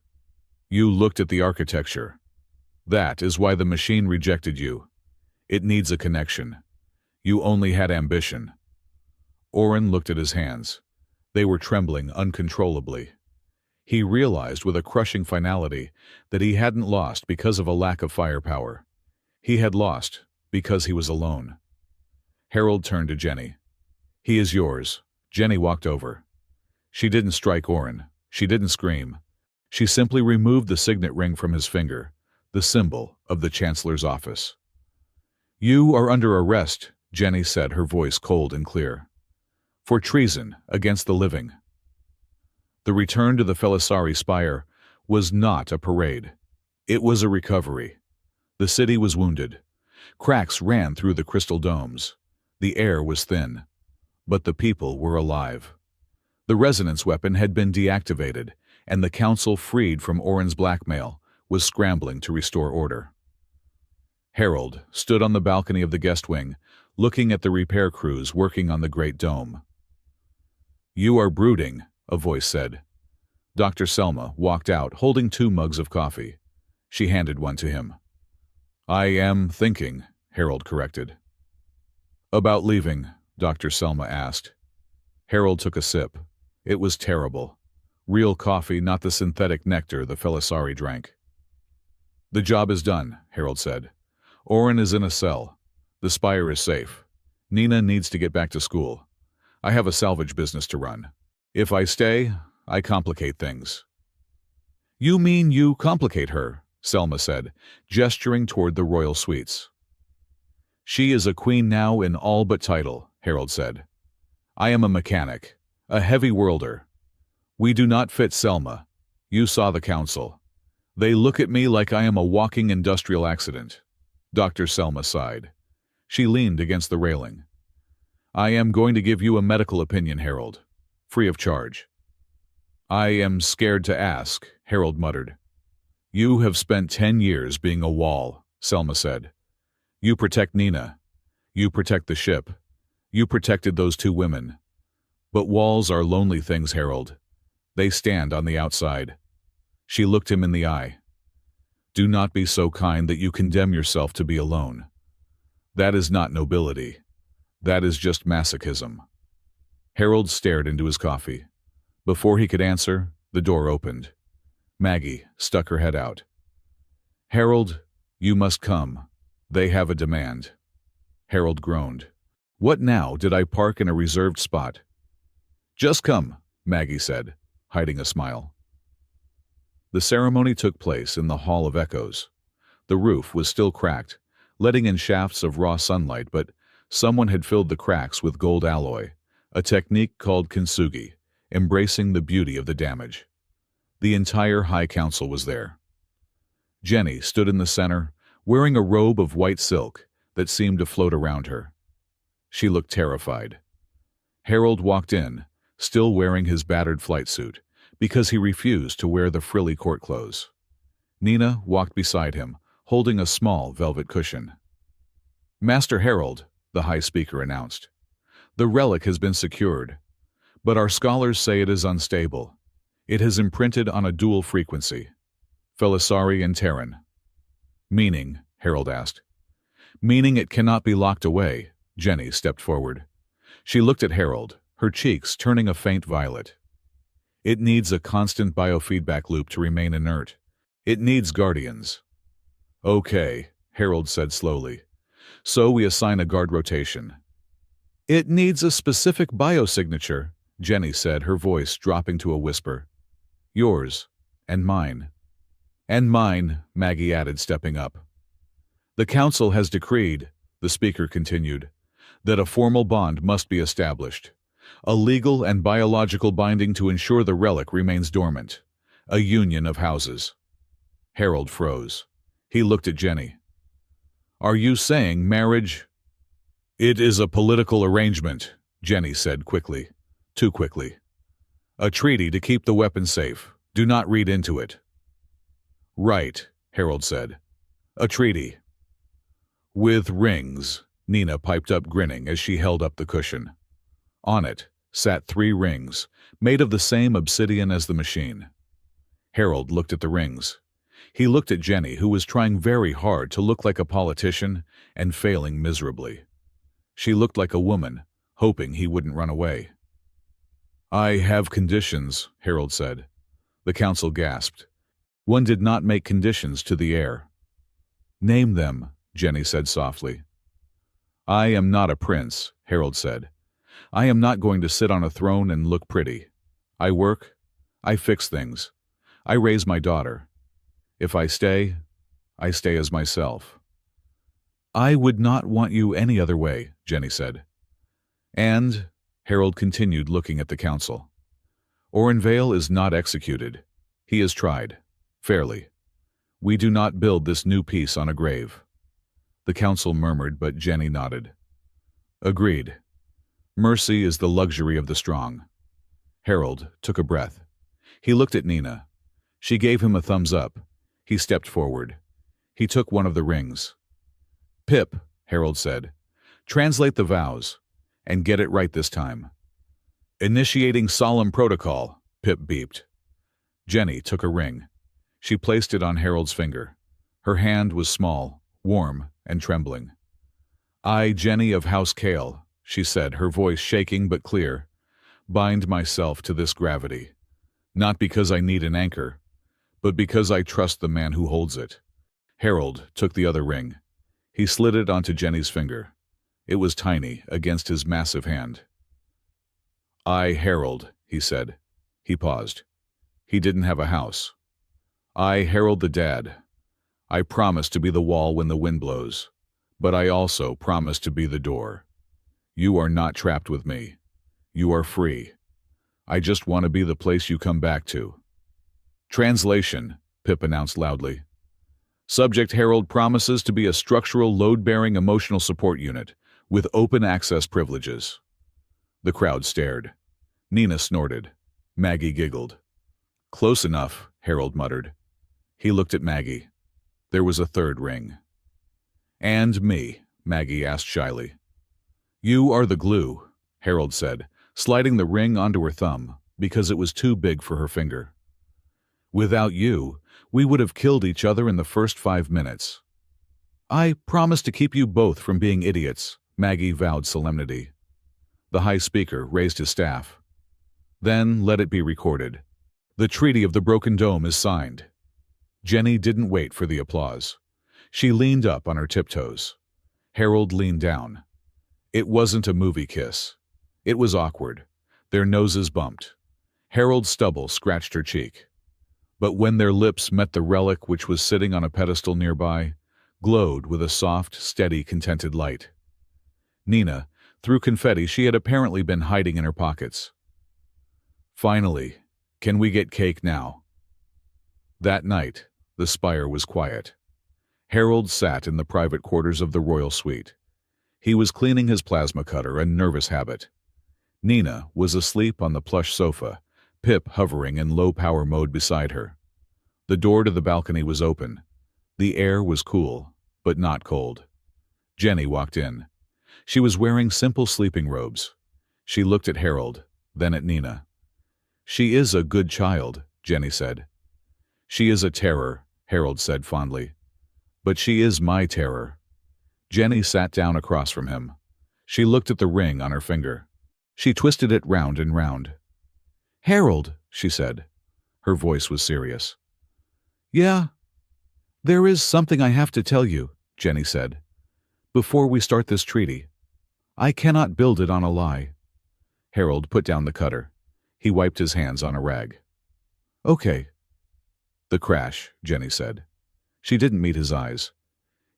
You looked at the architecture. That is why the machine rejected you. It needs a connection. You only had ambition." Orin looked at his hands. They were trembling uncontrollably. He realized with a crushing finality that he hadn't lost because of a lack of firepower. He had lost because he was alone. Harold turned to Jenny. "He is yours." Jenny walked over. She didn't strike Orin. She didn't scream. She simply removed the signet ring from his finger, the symbol of the Chancellor's office. "You are under arrest," Jenny said, her voice cold and clear. "For treason against the living." The return to the Felisari Spire was not a parade. It was a recovery. The city was wounded. Cracks ran through the crystal domes. The air was thin. But the people were alive. The resonance weapon had been deactivated, and the council, freed from Orin's blackmail, was scrambling to restore order. Harold stood on the balcony of the guest wing, looking at the repair crews working on the great dome. "You are brooding," a voice said. Dr. Selma walked out, holding 2 mugs of coffee. She handed one to him. "I am thinking," Harold corrected. "About leaving?" Dr. Selma asked. Harold took a sip. It was terrible. Real coffee, not the synthetic nectar the Felisari drank. "The job is done," Harold said. "Orin is in a cell. The spire is safe. Nina needs to get back to school. I have a salvage business to run. If I stay, I complicate things." "You mean you complicate her," Selma said, gesturing toward the royal suites. "She is a queen now in all but title," Harold said. I am a mechanic, a heavy worlder. We do not fit Selma. You saw the council. They look at me like I am a walking industrial accident. Dr. Selma sighed. She leaned against the railing. I am going to give you a medical opinion, Harold. Free of charge. I am scared to ask, Harold muttered. You have spent 10 years being a wall, Selma said. You protect Nina. You protect the ship. You protected those 2 women. But walls are lonely things, Harold. They stand on the outside. She looked him in the eye. Do not be so kind that you condemn yourself to be alone. That is not nobility. That is just masochism. Harold stared into his coffee. Before he could answer, the door opened. Maggie stuck her head out. Harold, you must come. They have a demand. Harold groaned. What now? Did I park in a reserved spot? Just come, Maggie said, hiding a smile. The ceremony took place in the Hall of Echoes. The roof was still cracked, letting in shafts of raw sunlight, but someone had filled the cracks with gold alloy, a technique called kintsugi, embracing the beauty of the damage. The entire High Council was there. Jenny stood in the center, wearing a robe of white silk that seemed to float around her. She looked terrified. Harold walked in, still wearing his battered flight suit, because he refused to wear the frilly court clothes. Nina walked beside him, holding a small velvet cushion. Master Harold, the High Speaker announced, the relic has been secured, but our scholars say it is unstable. It has imprinted on a dual frequency, Felisari and Terran. Meaning, Harold asked. Meaning it cannot be locked away, Jenny stepped forward. She looked at Harold, her cheeks turning a faint violet. It needs a constant biofeedback loop to remain inert. It needs guardians. Okay, Harold said slowly. So we assign a guard rotation. It needs a specific biosignature, Jenny said, her voice dropping to a whisper. Yours, and mine. And mine, Maggie added, stepping up. The council has decreed, the speaker continued, that a formal bond must be established. A legal and biological binding to ensure the relic remains dormant. A union of houses. Harold froze. He looked at Jenny. Are you saying marriage? It is a political arrangement, Jenny said quickly. Too quickly. A treaty to keep the weapon safe. Do not read into it. Right, Harold said. A treaty. With rings, Nina piped up, grinning as she held up the cushion. On it sat 3 rings, made of the same obsidian as the machine. Harold looked at the rings. He looked at Jenny, who was trying very hard to look like a politician and failing miserably. She looked like a woman, hoping he wouldn't run away. I have conditions, Harold said. The council gasped. One did not make conditions to the heir. Name them, Jenny said softly. I am not a prince, Harold said. I am not going to sit on a throne and look pretty. I work. I fix things. I raise my daughter. If I stay as myself. I would not want you any other way, Jenny said. And, Harold continued, looking at the council, Orenvale is not executed. He is tried. Fairly. We do not build this new piece on a grave. The council murmured, but Jenny nodded. Agreed. Mercy is the luxury of the strong. Harold took a breath. He looked at Nina. She gave him a thumbs up. He stepped forward. He took one of the rings. Pip, Harold said, translate the vows, and get it right this time. Initiating solemn protocol, Pip beeped. Jenny took a ring. She placed it on Harold's finger. Her hand was small, warm, and trembling. I, Jenny of House Kale, she said, her voice shaking but clear, bind myself to this gravity, not because I need an anchor, but because I trust the man who holds it. Harold took the other ring. He slid it onto Jenny's finger. It was tiny against his massive hand. I, Harold, he said. He paused. He didn't have a house. I, Harold the Dad. I promise to be the wall when the wind blows, but I also promise to be the door. You are not trapped with me. You are free. I just want to be the place you come back to." "Translation," Pip announced loudly. "Subject Harold promises to be a structural load-bearing emotional support unit with open access privileges." The crowd stared. Nina snorted. Maggie giggled. "Close enough," Harold muttered. He looked at Maggie. There was a third ring. "And me?" Maggie asked shyly. "You are the glue," Harold said, sliding the ring onto her thumb because it was too big for her finger. "Without you, we would have killed each other in the first 5 minutes." "I promise to keep you both from being idiots," Maggie vowed solemnity. The high speaker raised his staff. "Then let it be recorded. The Treaty of the Broken Dome is signed." Jenny didn't wait for the applause. She leaned up on her tiptoes. Harold leaned down. It wasn't a movie kiss. It was awkward. Their noses bumped. Harold's stubble scratched her cheek. But when their lips met, the relic, which was sitting on a pedestal nearby, glowed with a soft, steady, contented light. Nina threw confetti she had apparently been hiding in her pockets. "Finally, can we get cake now?" That night, the spire was quiet. Harold sat in the private quarters of the royal suite. He was cleaning his plasma cutter, a nervous habit. Nina was asleep on the plush sofa, Pip hovering in low-power mode beside her. The door to the balcony was open. The air was cool, but not cold. Jenny walked in. She was wearing simple sleeping robes. She looked at Harold, then at Nina. "She is a good child," Jenny said. "She is a terror," Harold said fondly. "But she is my terror." Jenny sat down across from him. She looked at the ring on her finger. She twisted it round and round. "Harold," she said. Her voice was serious. "Yeah, there is something I have to tell you," Jenny said. "Before we start this treaty. I cannot build it on a lie." Harold put down the cutter. He wiped his hands on a rag. "Okay." "The crash," Jenny said. She didn't meet his eyes.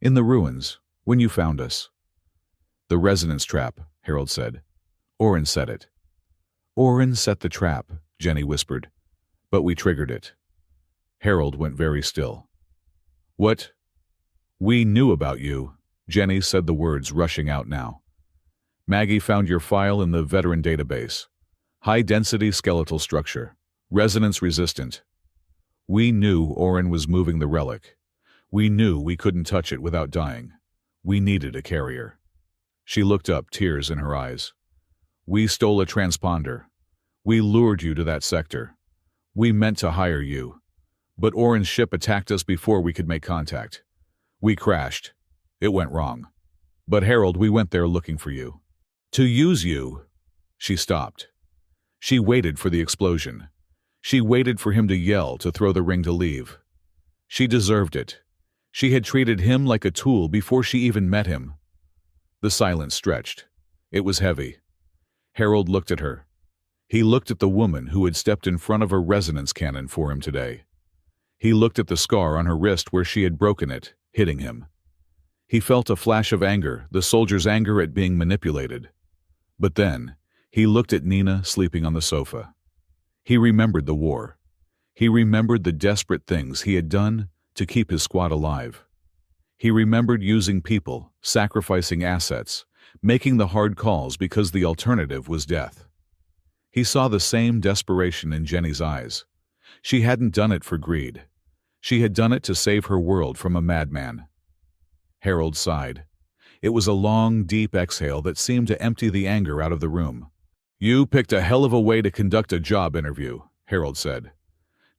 "In the ruins, when you found us." "The resonance trap," Harold said. "Orin set it." "Orin set the trap," Jenny whispered. "But we triggered it." Harold went very still. "What?" "We knew about you," Jenny said, the words rushing out now. "Maggie found your file in the veteran database. High-density skeletal structure. Resonance-resistant. We knew Orin was moving the relic. We knew we couldn't touch it without dying. We needed a carrier." She looked up, tears in her eyes. "We stole a transponder. We lured you to that sector. We meant to hire you. But Orin's ship attacked us before we could make contact. We crashed. It went wrong. But Harold, we went there looking for you. To use you." She stopped. She waited for the explosion. She waited for him to yell, to throw the ring, to leave. She deserved it. She had treated him like a tool before she even met him. The silence stretched. It was heavy. Harold looked at her. He looked at the woman who had stepped in front of a resonance cannon for him today. He looked at the scar on her wrist where she had broken it, hitting him. He felt a flash of anger, the soldier's anger at being manipulated. But then, he looked at Nina sleeping on the sofa. He remembered the war. He remembered the desperate things he had done to keep his squad alive. He remembered using people, sacrificing assets, making the hard calls because the alternative was death. He saw the same desperation in Jenny's eyes. She hadn't done it for greed. She had done it to save her world from a madman. Harold sighed. It was a long, deep exhale that seemed to empty the anger out of the room. "You picked a hell of a way to conduct a job interview," Harold said.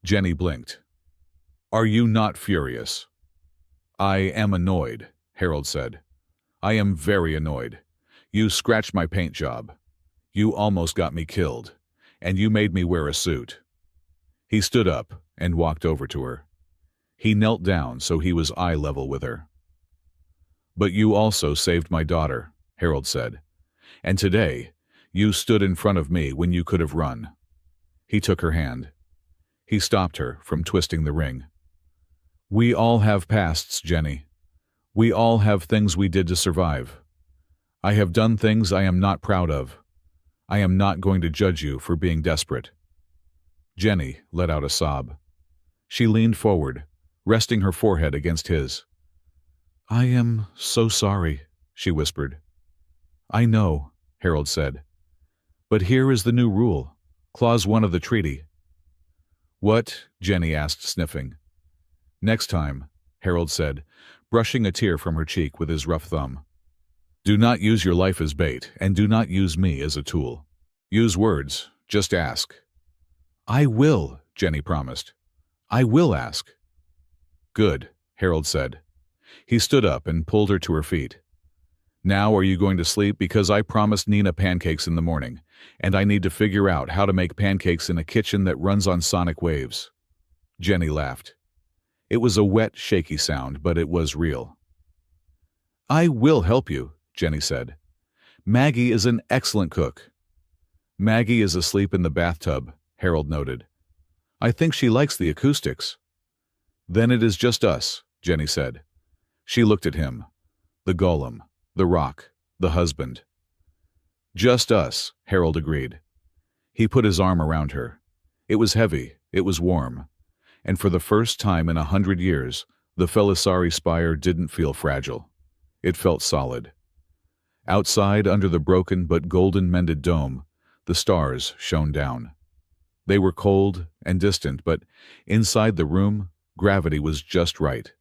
Jenny blinked. "Are you not furious?" "I am annoyed," Harold said. "I am very annoyed. You scratched my paint job. You almost got me killed. And you made me wear a suit." He stood up and walked over to her. He knelt down so he was eye level with her. "But you also saved my daughter," Harold said. "And today, you stood in front of me when you could have run." He took her hand. He stopped her from twisting the ring. "We all have pasts, Jenny. We all have things we did to survive. I have done things I am not proud of. I am not going to judge you for being desperate." Jenny let out a sob. She leaned forward, resting her forehead against his. "I am so sorry," she whispered. "I know," Harold said. "But here is the new rule. Clause 1 of the treaty." "What?" Jenny asked, sniffing. "Next time," Harold said, brushing a tear from her cheek with his rough thumb. "Do not use your life as bait, and do not use me as a tool. Use words. Just ask." "I will," Jenny promised. "I will ask." "Good," Harold said. He stood up and pulled her to her feet. "Now are you going to sleep? Because I promised Nina pancakes in the morning, and I need to figure out how to make pancakes in a kitchen that runs on sonic waves." Jenny laughed. It was a wet, shaky sound, but it was real. "I will help you," Jenny said. "Maggie is an excellent cook." "Maggie is asleep in the bathtub," Harold noted. "I think she likes the acoustics." "Then it is just us," Jenny said. She looked at him. The golem, the rock, the husband. "Just us," Harold agreed. He put his arm around her. It was heavy, it was warm, and for the first time in 100 years, the Felisari spire didn't feel fragile. It felt solid. Outside, under the broken but golden-mended dome, the stars shone down. They were cold and distant, but inside the room, gravity was just right.